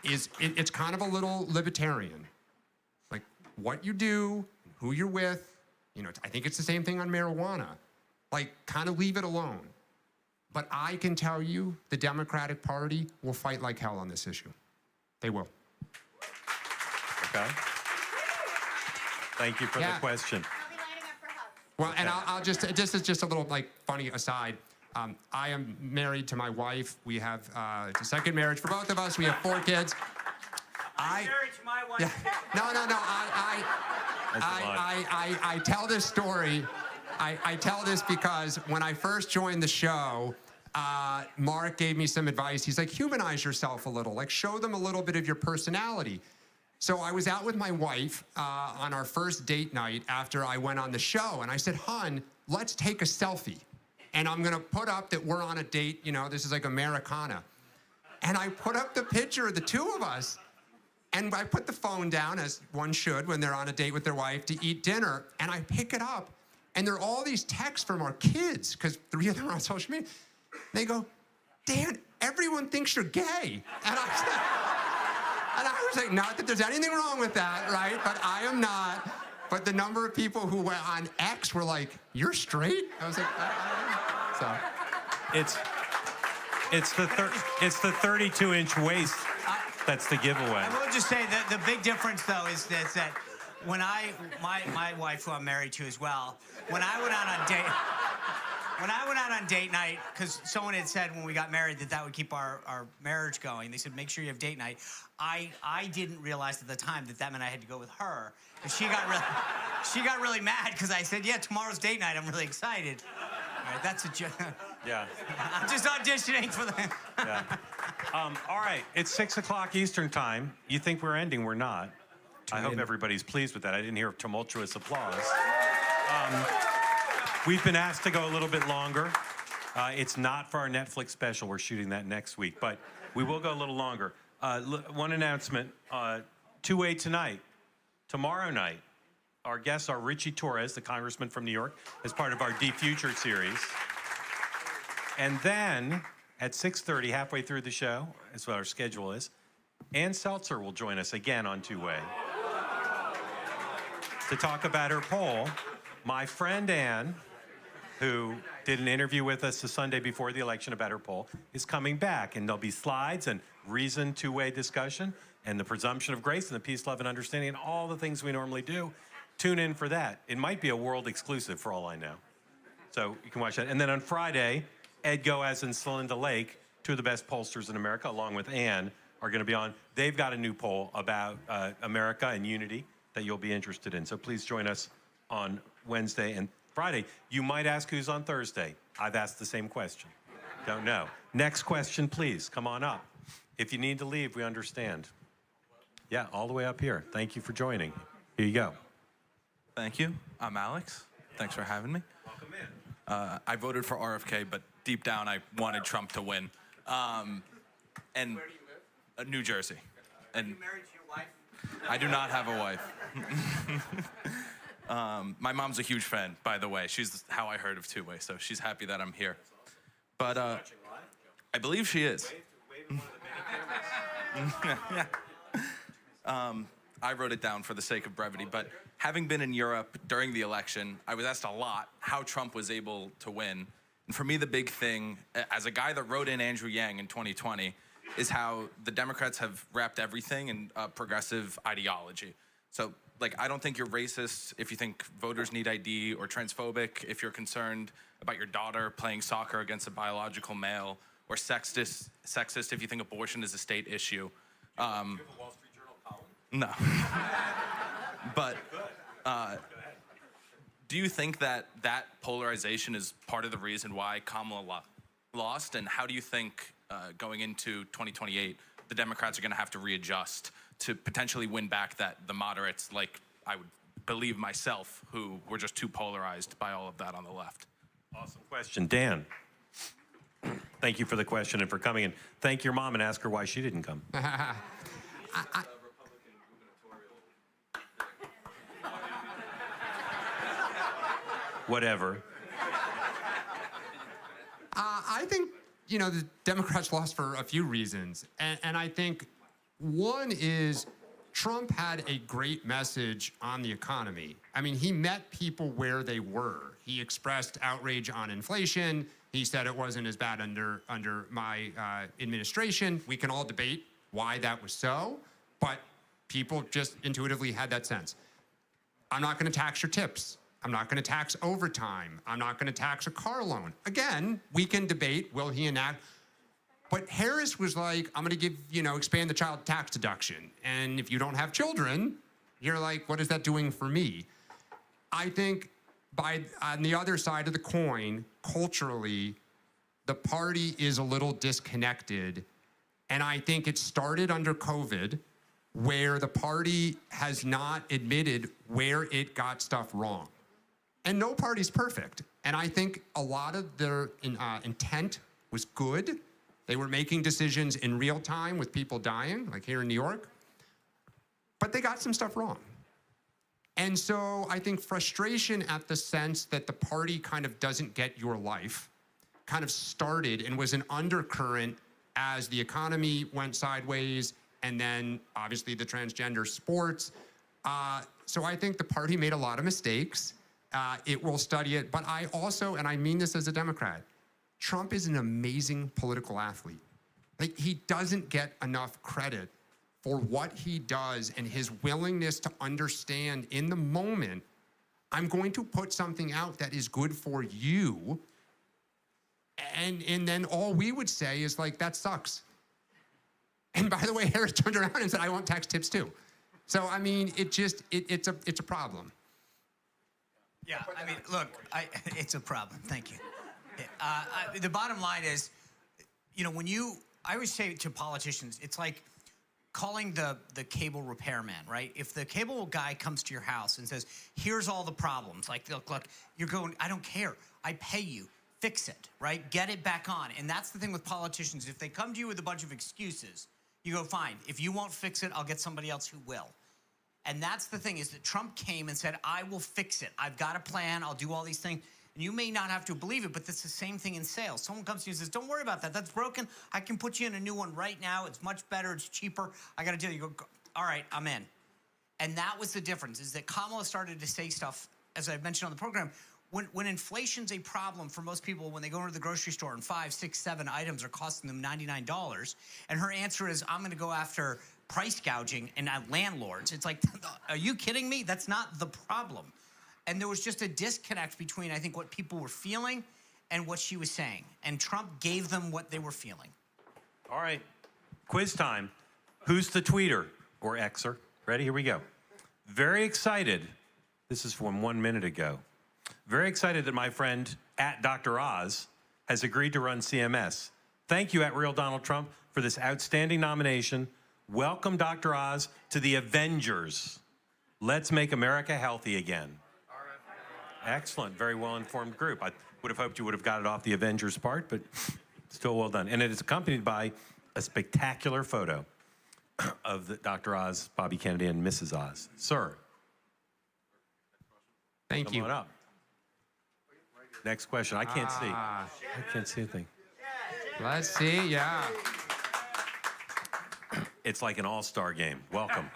it's kind of a little libertarian. Like, what you do, who you're with, I think it's the same thing on marijuana. Like, kind of leave it alone. But I can tell you the Democratic Party will fight like hell on this issue. They will. Okay. Thank you for the question. I'll be lining up for hugs. Well, and I'll just, this is just a little, funny aside. I am married to my wife. We have it's a second marriage for both of us. We have 4 kids. I'm married to my wife. Yeah. No. I tell this story. I tell this because when I first joined the show, Mark gave me some advice. He's like, humanize yourself a little. Like, show them a little bit of your personality. So I was out with my wife on our first date night after I went on the show. And I said, hon, let's take a selfie. And I'm going to put up that we're on a date. You know, this is like Americana. And I put up the picture of the 2 of us. And I put the phone down, as one should when they're on a date with their wife, to eat dinner. And I pick it up. And there are all these texts from our kids, because 3 of them are on social media. They go, Dan, everyone thinks you're gay. And I was like, not that there's anything wrong with that, right? But I am not. But the number of people who were on X were like, you're straight? I was like, so. It's the 32-inch waist that's the giveaway. I will just say that the big difference, though, is that when my wife, who I'm married to as well, when I went out on date night, because someone had said when we got married that would keep our marriage going. They said, make sure you have date night. I didn't realize at the time that meant I had to go with her. And she got really mad because I said, yeah, tomorrow's date night. I'm really excited. All right, that's a joke. Yeah. I'm just auditioning for the... Yeah. All right, it's 6 o'clock Eastern time. You think we're ending? We're not. I hope everybody's pleased with that. I didn't hear tumultuous applause. We've been asked to go a little bit longer. It's not for our Netflix special. We're shooting that next week, but we will go a little longer. One announcement, 2-way tonight, tomorrow night, our guests are Richie Torres, the congressman from New York, as part of our Deep Future series. And then at 6:30, halfway through the show, as what our schedule is, Ann Seltzer will join us again on 2-way to talk about her poll. My friend Ann, who did an interview with us the Sunday before the election about her poll, is coming back, and there'll be slides and reasoned 2-way discussion and the presumption of grace and the peace, love, and understanding and all the things we normally do. Tune in for that. It might be a world exclusive for all I know. So you can watch that. And then on Friday, Ed Goaz and Celinda Lake, 2 of the best pollsters in America, along with Ann, are going to be on. They've got a new poll about America and unity that you'll be interested in. So please join us on Wednesday and Friday. You might ask who's on Thursday. I've asked the same question. Don't know. Next question, please. Come on up. If you need to leave, we understand. Yeah, all the way up here. Thank you for joining. Here you go. Thank you. I'm Alex. Thanks for having me. Welcome in. I voted for RFK, but deep down I wanted Trump to win. And Where do you live? New Jersey. Are And you married to your wife? I do not have a wife. My mom's a huge fan, by the way. She's how I heard of 2-way, so she's happy that I'm here. But I believe she is. I wrote it down for the sake of brevity, but having been in Europe during the election, I was asked a lot how Trump was able to win. And for me, the big thing, as a guy that wrote in Andrew Yang in 2020, is how the Democrats have wrapped everything in progressive ideology. So, like, I don't think you're racist if you think voters need ID, or transphobic if you're concerned about your daughter playing soccer against a biological male, or sexist if you think abortion is a state issue. You have a Wall Street Journal column? No. But do you think that polarization is part of the reason why Kamala lost? And how do you think going into 2028, the Democrats are going to have to readjust to potentially win back the moderates, like I would believe myself, who were just too polarized by all of that on the left? Awesome question. Dan, thank you for the question and for coming in. Thank your mom and ask her why she didn't come. Whatever. I think, the Democrats lost for a few reasons. And I think one is Trump had a great message on the economy. I mean, he met people where they were. He expressed outrage on inflation. He said it wasn't as bad under my administration. We can all debate why that was so, but people just intuitively had that sense. I'm not going to tax your tips. I'm not going to tax overtime. I'm not going to tax a car loan. Again, we can debate, will he enact? But Harris was like, I'm going to expand the child tax deduction. And if you don't have children, you're like, what is that doing for me? I think on the other side of the coin, culturally, the party is a little disconnected. And I think it started under COVID, where the party has not admitted where it got stuff wrong. And no party's perfect. And I think a lot of their intent was good. They were making decisions in real time with people dying, like here in New York. But they got some stuff wrong. And so I think frustration at the sense that the party kind of doesn't get your life kind of started and was an undercurrent as the economy went sideways, and then obviously the transgender sports. So I think the party made a lot of mistakes. It will study it. But I also, and I mean this as a Democrat, Trump is an amazing political athlete. Like, he doesn't get enough credit for what he does and his willingness to understand in the moment, I'm going to put something out that is good for you. And then all we would say is like, that sucks. And by the way, Harris turned around and said, I want tax tips too. So, I mean, it's a problem. Yeah, I mean, look, it's a problem. Thank you. The bottom line is, I always say to politicians, it's like calling the cable repairman, right? If the cable guy comes to your house and says, here's all the problems, like, look, you're going, I don't care. I pay you. Fix it, right? Get it back on. And that's the thing with politicians. If they come to you with a bunch of excuses, you go, fine. If you won't fix it, I'll get somebody else who will. And that's the thing, is that Trump came and said, I will fix it. I've got a plan. I'll do all these things. And you may not have to believe it, but that's the same thing in sales. Someone comes to you and says, don't worry about that. That's broken. I can put you in a new one right now. It's much better. It's cheaper. I got to do it. You go, all right, I'm in. And that was the difference, is that Kamala started to say stuff, as I mentioned on the program, when inflation's a problem for most people, when they go into the grocery store and 5, 6, 7 items are costing them $99, and her answer is, I'm going to go after price gouging and landlords. It's like, are you kidding me? That's not the problem. And there was just a disconnect between, I think, what people were feeling and what she was saying. And Trump gave them what they were feeling. All right, quiz time. Who's the tweeter or Xer? Ready? Here we go. Very excited. This is from 1 minute ago. Very excited that my friend at Dr. Oz has agreed to run CMS. Thank you, at Real Donald Trump, for this outstanding nomination. Welcome, Dr. Oz, to the Avengers. Let's make America healthy again. Excellent, very well-informed group. I would have hoped you would have got it off the Avengers part, but still well done. And it is accompanied by a spectacular photo of Dr. Oz, Bobby Kennedy, and Mrs. Oz. Sir. Thank you. Come on up. Next question. I can't see. I can't see a thing. Let's see, yeah. It's like an all-star game. Welcome.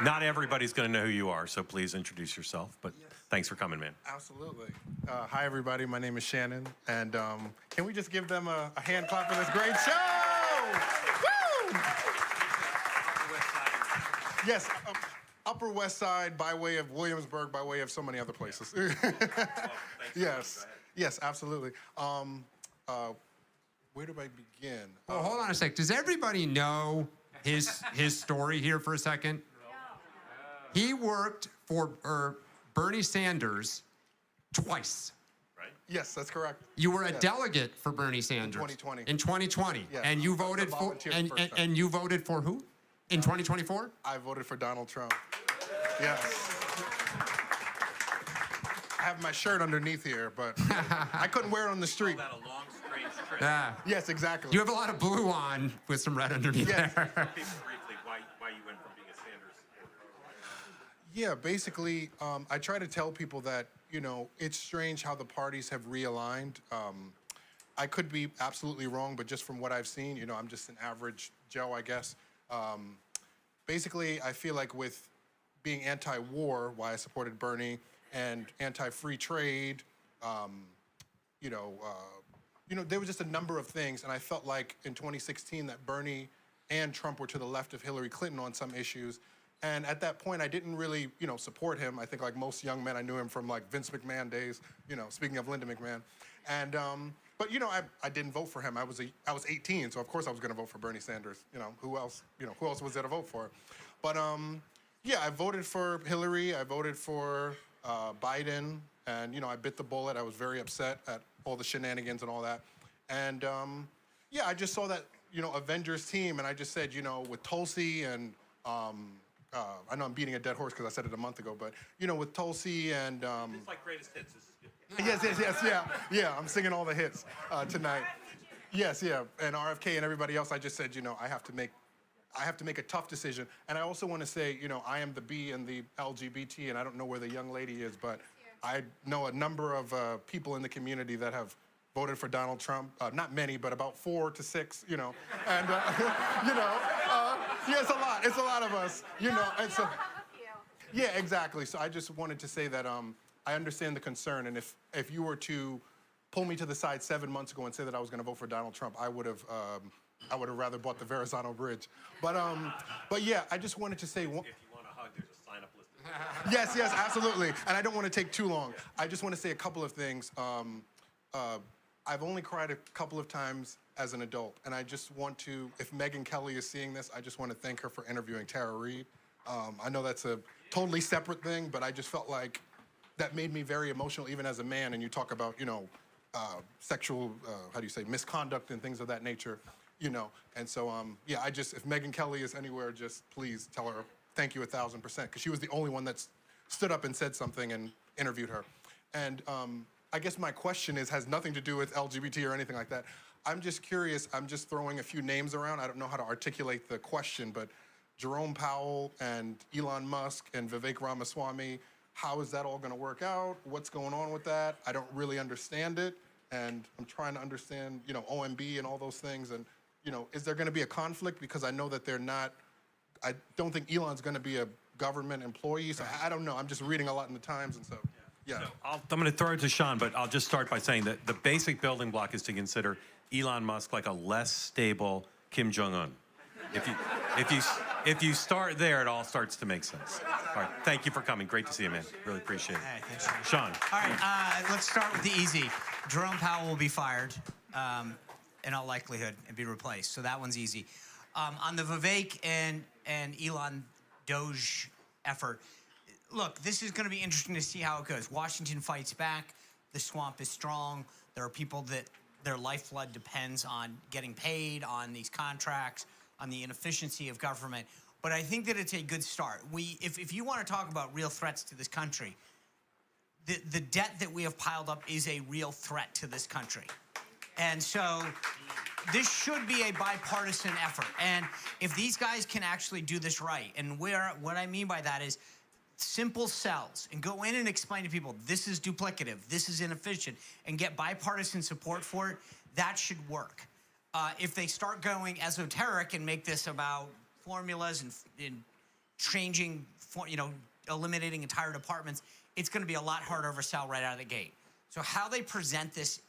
Not everybody's going to know who you are, so please introduce yourself. But thanks for coming, man. Absolutely. Hi, everybody. My name is Shannon. And can we just give them a hand clap for this great show? Woo! Yes, Upper West Side by way of Williamsburg, by way of so many other places. Yes, absolutely. Where do I begin? Well, hold on a sec. Does everybody know his story here for a second? He worked for Bernie Sanders twice. Right? Yes, that's correct. You were a delegate for Bernie Sanders. In 2020. In 2020. Yes. And you voted for and you voted for who? In 2024? I voted for Donald Trump. Yes. I have my shirt underneath here, but I couldn't wear it on the street. That a long, strange trip. Yeah. Yes, exactly. You have a lot of blue on with some red underneath there. Briefly, why you went from being a Sanders supporter? Yeah, basically, I try to tell people that, it's strange how the parties have realigned. I could be absolutely wrong, but just from what I've seen, I'm just an average Joe, I guess. Basically, I feel like with being anti-war, why I supported Bernie, and anti-free trade, there was just a number of things, and I felt like in 2016 that Bernie and Trump were to the left of Hillary Clinton on some issues, And at that point, I didn't really, support him. I think like most young men, I knew him from like Vince McMahon days, speaking of Linda McMahon. And, but, I didn't vote for him. I was 18, so of course I was going to vote for Bernie Sanders. Who else was there to vote for? But, yeah, I voted for Hillary. I voted for Biden. And, I bit the bullet. I was very upset at all the shenanigans and all that. And, yeah, I just saw that, Avengers team, and I just said, with Tulsi and, I know I'm beating a dead horse because I said it a month ago, but, with Tulsi and... It's like greatest hits. This is good. Yes, yeah. I'm singing all the hits tonight. Yes, yeah. And RFK and everybody else, I just said, I have to make a tough decision. And I also want to say, I am the B in the LGBT, and I don't know where the young lady is, but I know a number of people in the community that have voted for Donald Trump. Not many, but about 4 to 6, and, yeah, it's a lot. It's a lot of us, And so, yeah, exactly. So I just wanted to say that I understand the concern, and if you were to pull me to the side 7 months ago and say that I was going to vote for Donald Trump, I would have rather bought the Verrazano Bridge. But yeah, I just wanted to say. If you want a hug, there's a sign-up list. Yes, absolutely. And I don't want to take too long. I just want to say a couple of things. I've only cried a couple of times as an adult, and I just want to, if Megyn Kelly is seeing this, I just want to thank her for interviewing Tara Reid. I know that's a totally separate thing, but I just felt like that made me very emotional, even as a man, and you talk about, sexual, misconduct and things of that nature, And so, yeah, if Megyn Kelly is anywhere, just please tell her thank you 1,000%, because she was the only one that stood up and said something and interviewed her. And I guess my question has nothing to do with LGBT or anything like that. I'm just curious. I'm just throwing a few names around. I don't know how to articulate the question, but Jerome Powell and Elon Musk and Vivek Ramaswamy, how is that all going to work out? What's going on with that? I don't really understand it. And I'm trying to understand, OMB and all those things. And, is there going to be a conflict? Because I know that they're not, I don't think Elon's going to be a government employee. So I don't know. I'm just reading a lot in the Times. And so, yeah. So I'm going to throw it to Sean, but I'll just start by saying that the basic building block is to consider Elon Musk like a less stable Kim Jong-un. If you start there, it all starts to make sense. All right, thank you for coming. Great to see you, man. Really appreciate it. Hey, thanks. Sean. All right, let's start with the easy. Jerome Powell will be fired in all likelihood and be replaced. So that one's easy. On the Vivek and Elon Doge effort, look, this is going to be interesting to see how it goes. Washington fights back. The swamp is strong. There are people that their lifeblood depends on getting paid, on these contracts, on the inefficiency of government. But I think that it's a good start. If you want to talk about real threats to this country, the debt that we have piled up is a real threat to this country. And so this should be a bipartisan effort. And if these guys can actually do this right, and what I mean by that is simple cells, and go in and explain to people, this is duplicative, this is inefficient, and get bipartisan support for it, that should work. If they start going esoteric and make this about formulas and changing, eliminating entire departments, it's going to be a lot harder of a sell right out of the gate. So how they present this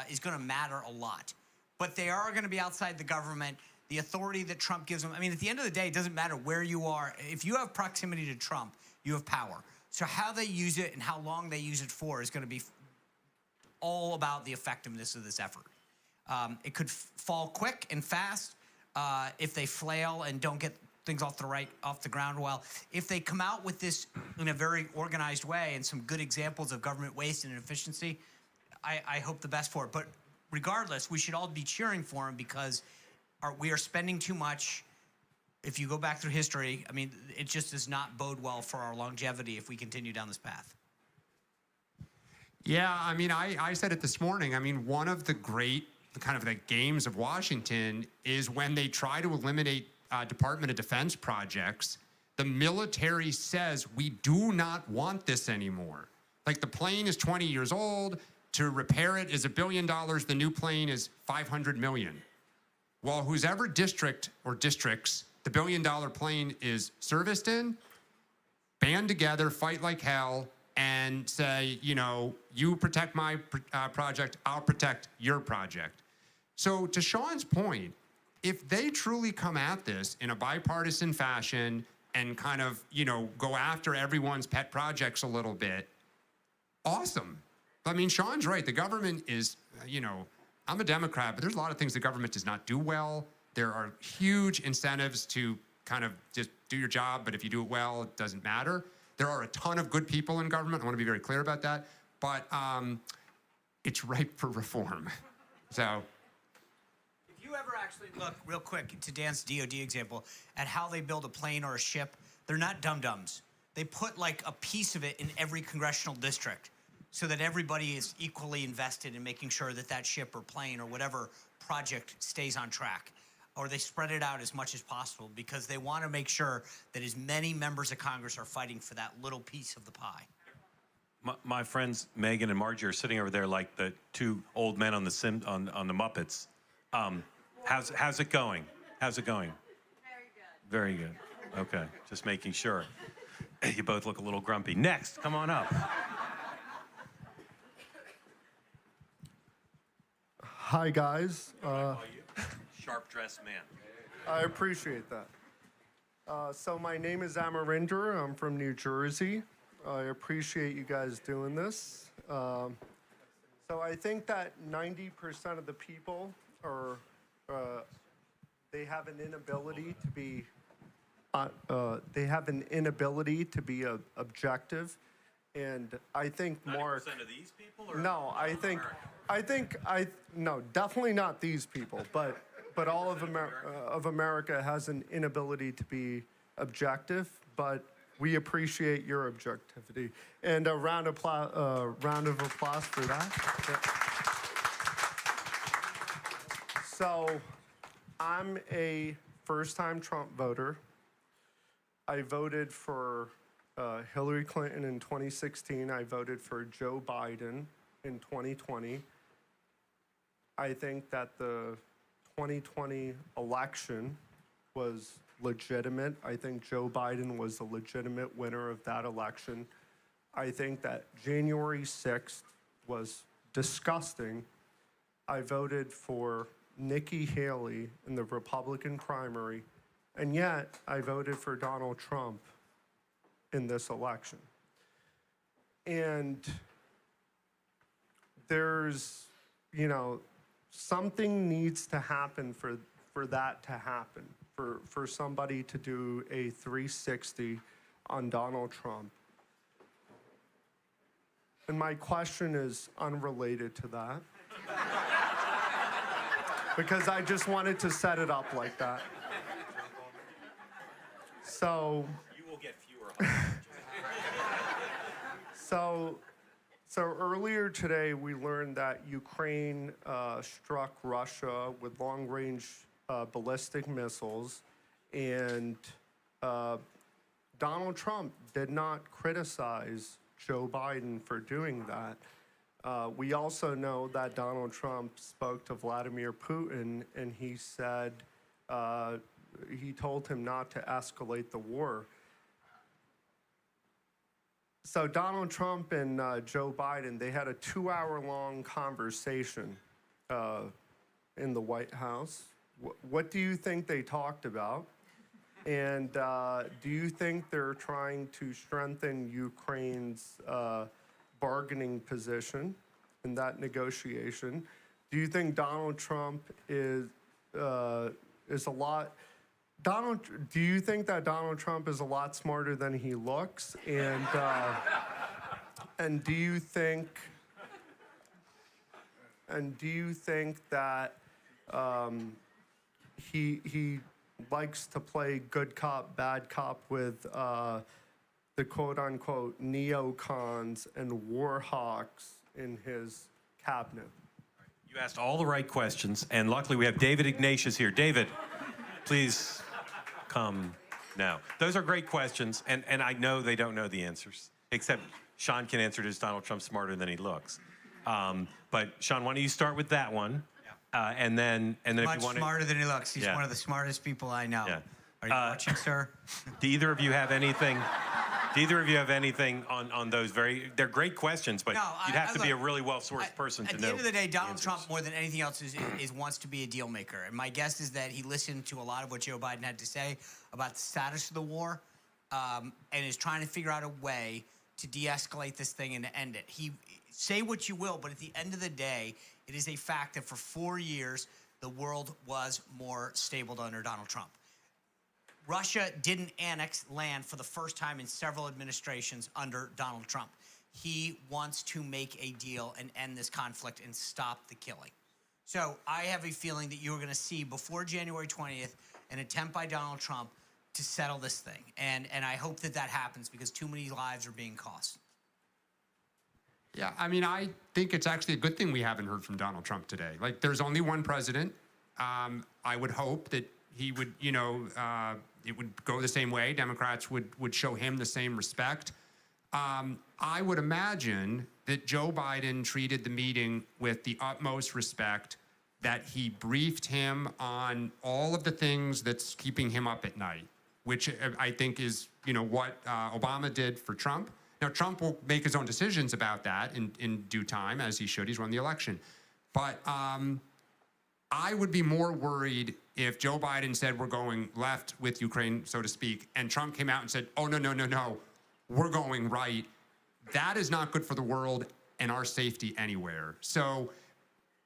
is going to matter a lot. But they are going to be outside the government. The authority that Trump gives them, I mean, at the end of the day, it doesn't matter where you are. If you have proximity to Trump, you have power. So how they use it and how long they use it for is going to be all about the effectiveness of this effort. It could fall quick and fast if they flail and don't get things off the ground well. If they come out with this in a very organized way and some good examples of government waste and inefficiency, I hope the best for it. But regardless, we should all be cheering for him because we are spending too much. If you go back through history, I mean, it just does not bode well for our longevity if we continue down this path. Yeah, I mean, I said it this morning. I mean, one of the great kind of the games of Washington is when they try to eliminate Department of Defense projects, the military says, we do not want this anymore. Like the plane is 20 years old, to repair it is $1 billion, the new plane is $500 million. Well, whoever district or districts the $1 billion plane is serviced in, band together, fight like hell, and say, you protect my project, I'll protect your project. So to Sean's point, if they truly come at this in a bipartisan fashion, and kind of, go after everyone's pet projects a little bit, awesome. I mean, Sean's right. The government is, I'm a Democrat, but there's a lot of things the government does not do well. There are huge incentives to kind of just do your job, but if you do it well, it doesn't matter. There are a ton of good people in government. I want to be very clear about that. But it's ripe for reform. So. If you ever actually look real quick to Dan's DOD example at how they build a plane or a ship, they're not dum-dums. They put like a piece of it in every congressional district so that everybody is equally invested in making sure that that ship or plane or whatever project stays on track. Or they spread it out as much as possible because they want to make sure that as many members of Congress are fighting for that little piece of the pie. My friends Megan and Margie are sitting over there like the two old men on the on the Muppets. How's it going? How's it going? Very good. Very good. Okay, just making sure. You both look a little grumpy. Next, come on up. Hi guys. Sharp-dressed man. I appreciate that. So my name is Amarinder. I'm from New Jersey. I appreciate you guys doing this. So I think that 90% of the people are, they have an inability to be, objective. And I think Mark. 90% of these people? Or No, no, definitely not these people, but all of America has an inability to be objective, but we appreciate your objectivity. And a round of applause for that. So, I'm a first-time Trump voter. I voted for Hillary Clinton in 2016. I voted for Joe Biden in 2020. I think that the 2020 election was legitimate. I think Joe Biden was a legitimate winner of that election. I think that January 6th was disgusting. I voted for Nikki Haley in the Republican primary, and yet I voted for Donald Trump in this election. And there's, something needs to happen for that to happen, for somebody to do a 360 on Donald Trump. And my question is unrelated to that, because I just wanted to set it up like that. So. You will get fewer. So earlier today, we learned that Ukraine struck Russia with long-range ballistic missiles, and Donald Trump did not criticize Joe Biden for doing that. We also know that Donald Trump spoke to Vladimir Putin, and he said, he told him not to escalate the war. So Donald Trump and Joe Biden, they had a 2-hour-long conversation in the White House. What do you think they talked about? And do you think they're trying to strengthen Ukraine's bargaining position in that negotiation? Do you think Donald Trump is a lot... do you think that Donald Trump is a lot smarter than he looks? And do you think that he likes to play good cop, bad cop with the quote-unquote neocons and war hawks in his cabinet? You asked all the right questions, and luckily we have David Ignatius here. David, please come now. Those are great questions, and I know they don't know the answers, except Sean can answer it as Donald Trump's smarter than he looks. But Sean, why don't you start with that one? Yeah. And then if you want Much smarter than he looks. He's one of the smartest people I know. Yeah. Are you watching, sir? Do either of you have anything? Do either of you have anything on those they're great questions, but you'd have to be a really well-sourced person to know. At the end of the day, Donald Trump, more than anything else, is wants to be a deal maker. And my guess is that he listened to a lot of what Joe Biden had to say about the status of the war, and is trying to figure out a way to de-escalate this thing and to end it. Say what you will, but at the end of the day, it is a fact that for 4 years, the world was more stable under Donald Trump. Russia didn't annex land for the first time in several administrations under Donald Trump. He wants to make a deal and end this conflict and stop the killing. So I have a feeling that you're going to see before January 20th an attempt by Donald Trump to settle this thing. And I hope that happens because too many lives are being cost. Yeah, I mean, I think it's actually a good thing we haven't heard from Donald Trump today. Like, there's only one president. I would hope that he would, it would go the same way. Democrats would show him the same respect. I would imagine that Joe Biden treated the meeting with the utmost respect, that he briefed him on all of the things that's keeping him up at night, which I think is, what Obama did for Trump. Now, Trump will make his own decisions about that in due time, as he should. He's won the election. But I would be more worried if Joe Biden said we're going left with Ukraine, so to speak, and Trump came out and said, oh, no, we're going right. That is not good for the world and our safety anywhere. So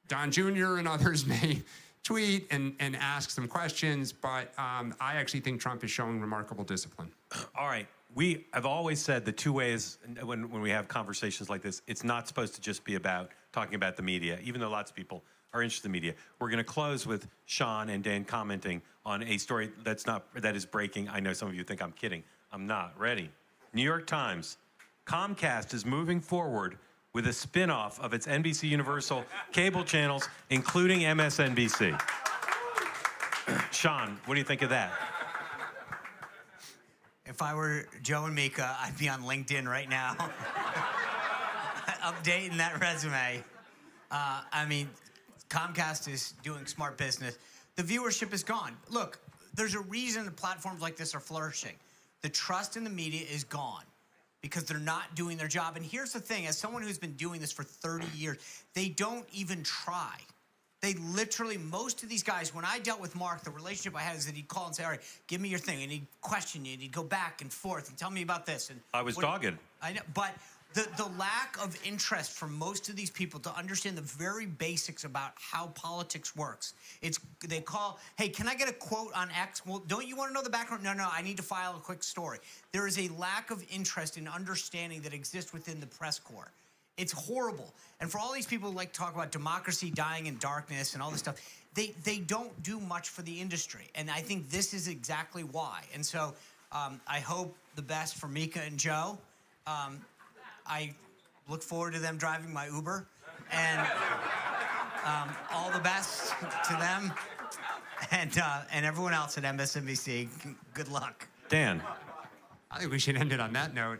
Don Jr. and others may tweet and ask some questions, but I actually think Trump is showing remarkable discipline. All right. We have always said the two ways when we have conversations like this, it's not supposed to just be about talking about the media, even though lots of people are interested in the media. We're going to close with Sean and Dan commenting on a story that is breaking. I know some of you think I'm kidding. I'm not. Ready? New York Times. Comcast is moving forward with a spin-off of its NBC Universal cable channels, including MSNBC. Sean, what do you think of that? If I were Joe and Mika, I'd be on LinkedIn right now, updating that resume. I mean, Comcast is doing smart business. The viewership is gone. Look, there's a reason that platforms like this are flourishing. The trust in the media is gone because they're not doing their job. And here's the thing, as someone who's been doing this for 30 years, they don't even try. They literally, most of these guys, when I dealt with Mark, the relationship I had is that he'd call and say, all right, give me your thing. And he'd question you, and he'd go back and forth and tell me about this. And I was dogged. I know, but the lack of interest from most of these people to understand the very basics about how politics works. They call, hey, can I get a quote on X? Well, don't you want to know the background? No, I need to file a quick story. There is a lack of interest in understanding that exists within the press corps. It's horrible. And for all these people who like to talk about democracy dying in darkness and all this stuff, they don't do much for the industry. And I think this is exactly why. And so I hope the best for Mika and Joe. I look forward to them driving my Uber. And all the best to them and everyone else at MSNBC. Good luck. Dan. I think we should end it on that note.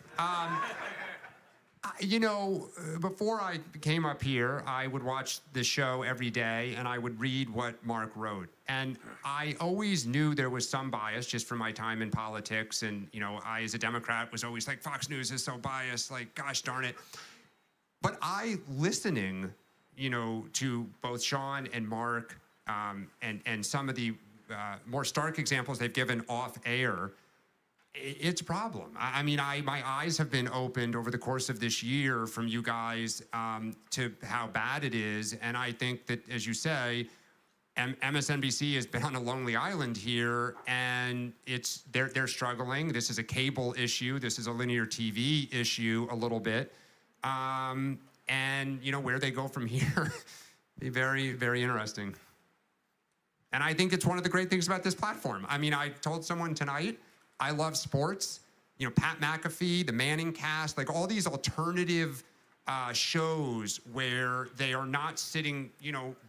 Before I came up here, I would watch the show every day, and I would read what Mark wrote. And I always knew there was some bias just from my time in politics. And, I, as a Democrat, was always like, Fox News is so biased, like, gosh darn it. But listening, to both Sean and Mark and some of the more stark examples they've given off air, it's a problem. I mean, my eyes have been opened over the course of this year from you guys to how bad it is. And I think that, as you say, MSNBC has been on a lonely island here, and they're struggling. This is a cable issue. This is a linear TV issue a little bit. And, where they go from here, be very, very interesting. And I think it's one of the great things about this platform. I mean, I told someone tonight, I love sports. Pat McAfee, the Manning cast, like all these alternative shows where they are not sitting,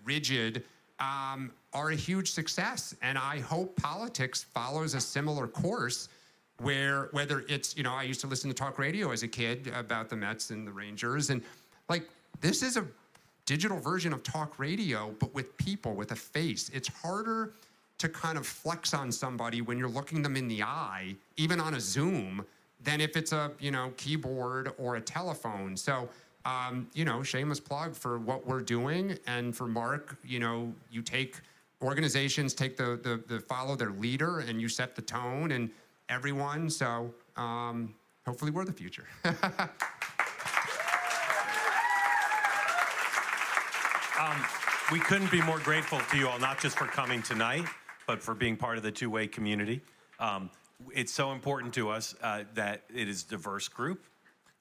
rigid, are a huge success. And I hope politics follows a similar course where whether it's, I used to listen to talk radio as a kid about the Mets and the Rangers. And this is a digital version of talk radio, but with people, with a face. It's harder to kind of flex on somebody when you're looking them in the eye, even on a Zoom, than if it's a, keyboard or a telephone. So, shameless plug for what we're doing. And for Mark, you take organizations, take the follow their leader, and you set the tone and everyone. So hopefully we're the future. We couldn't be more grateful to you all, not just for coming tonight, but for being part of the two-way community. It's so important to us that it is a diverse group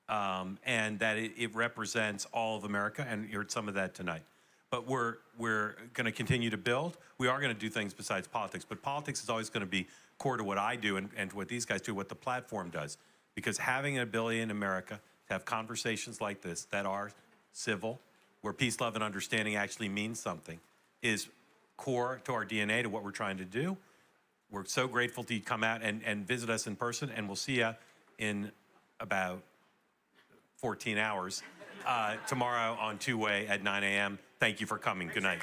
and that it represents all of America, and you heard some of that tonight. But we're going to continue to build. We are going to do things besides politics, but politics is always going to be core to what I do and to what these guys do, what the platform does. Because having an ability in America to have conversations like this that are civil, where peace, love, and understanding actually means something, is core to our DNA, to what we're trying to do. We're so grateful to you come out and visit us in person, and we'll see you in about 14 hours tomorrow on Two Way at 9 a.m. Thank you for coming. Good night.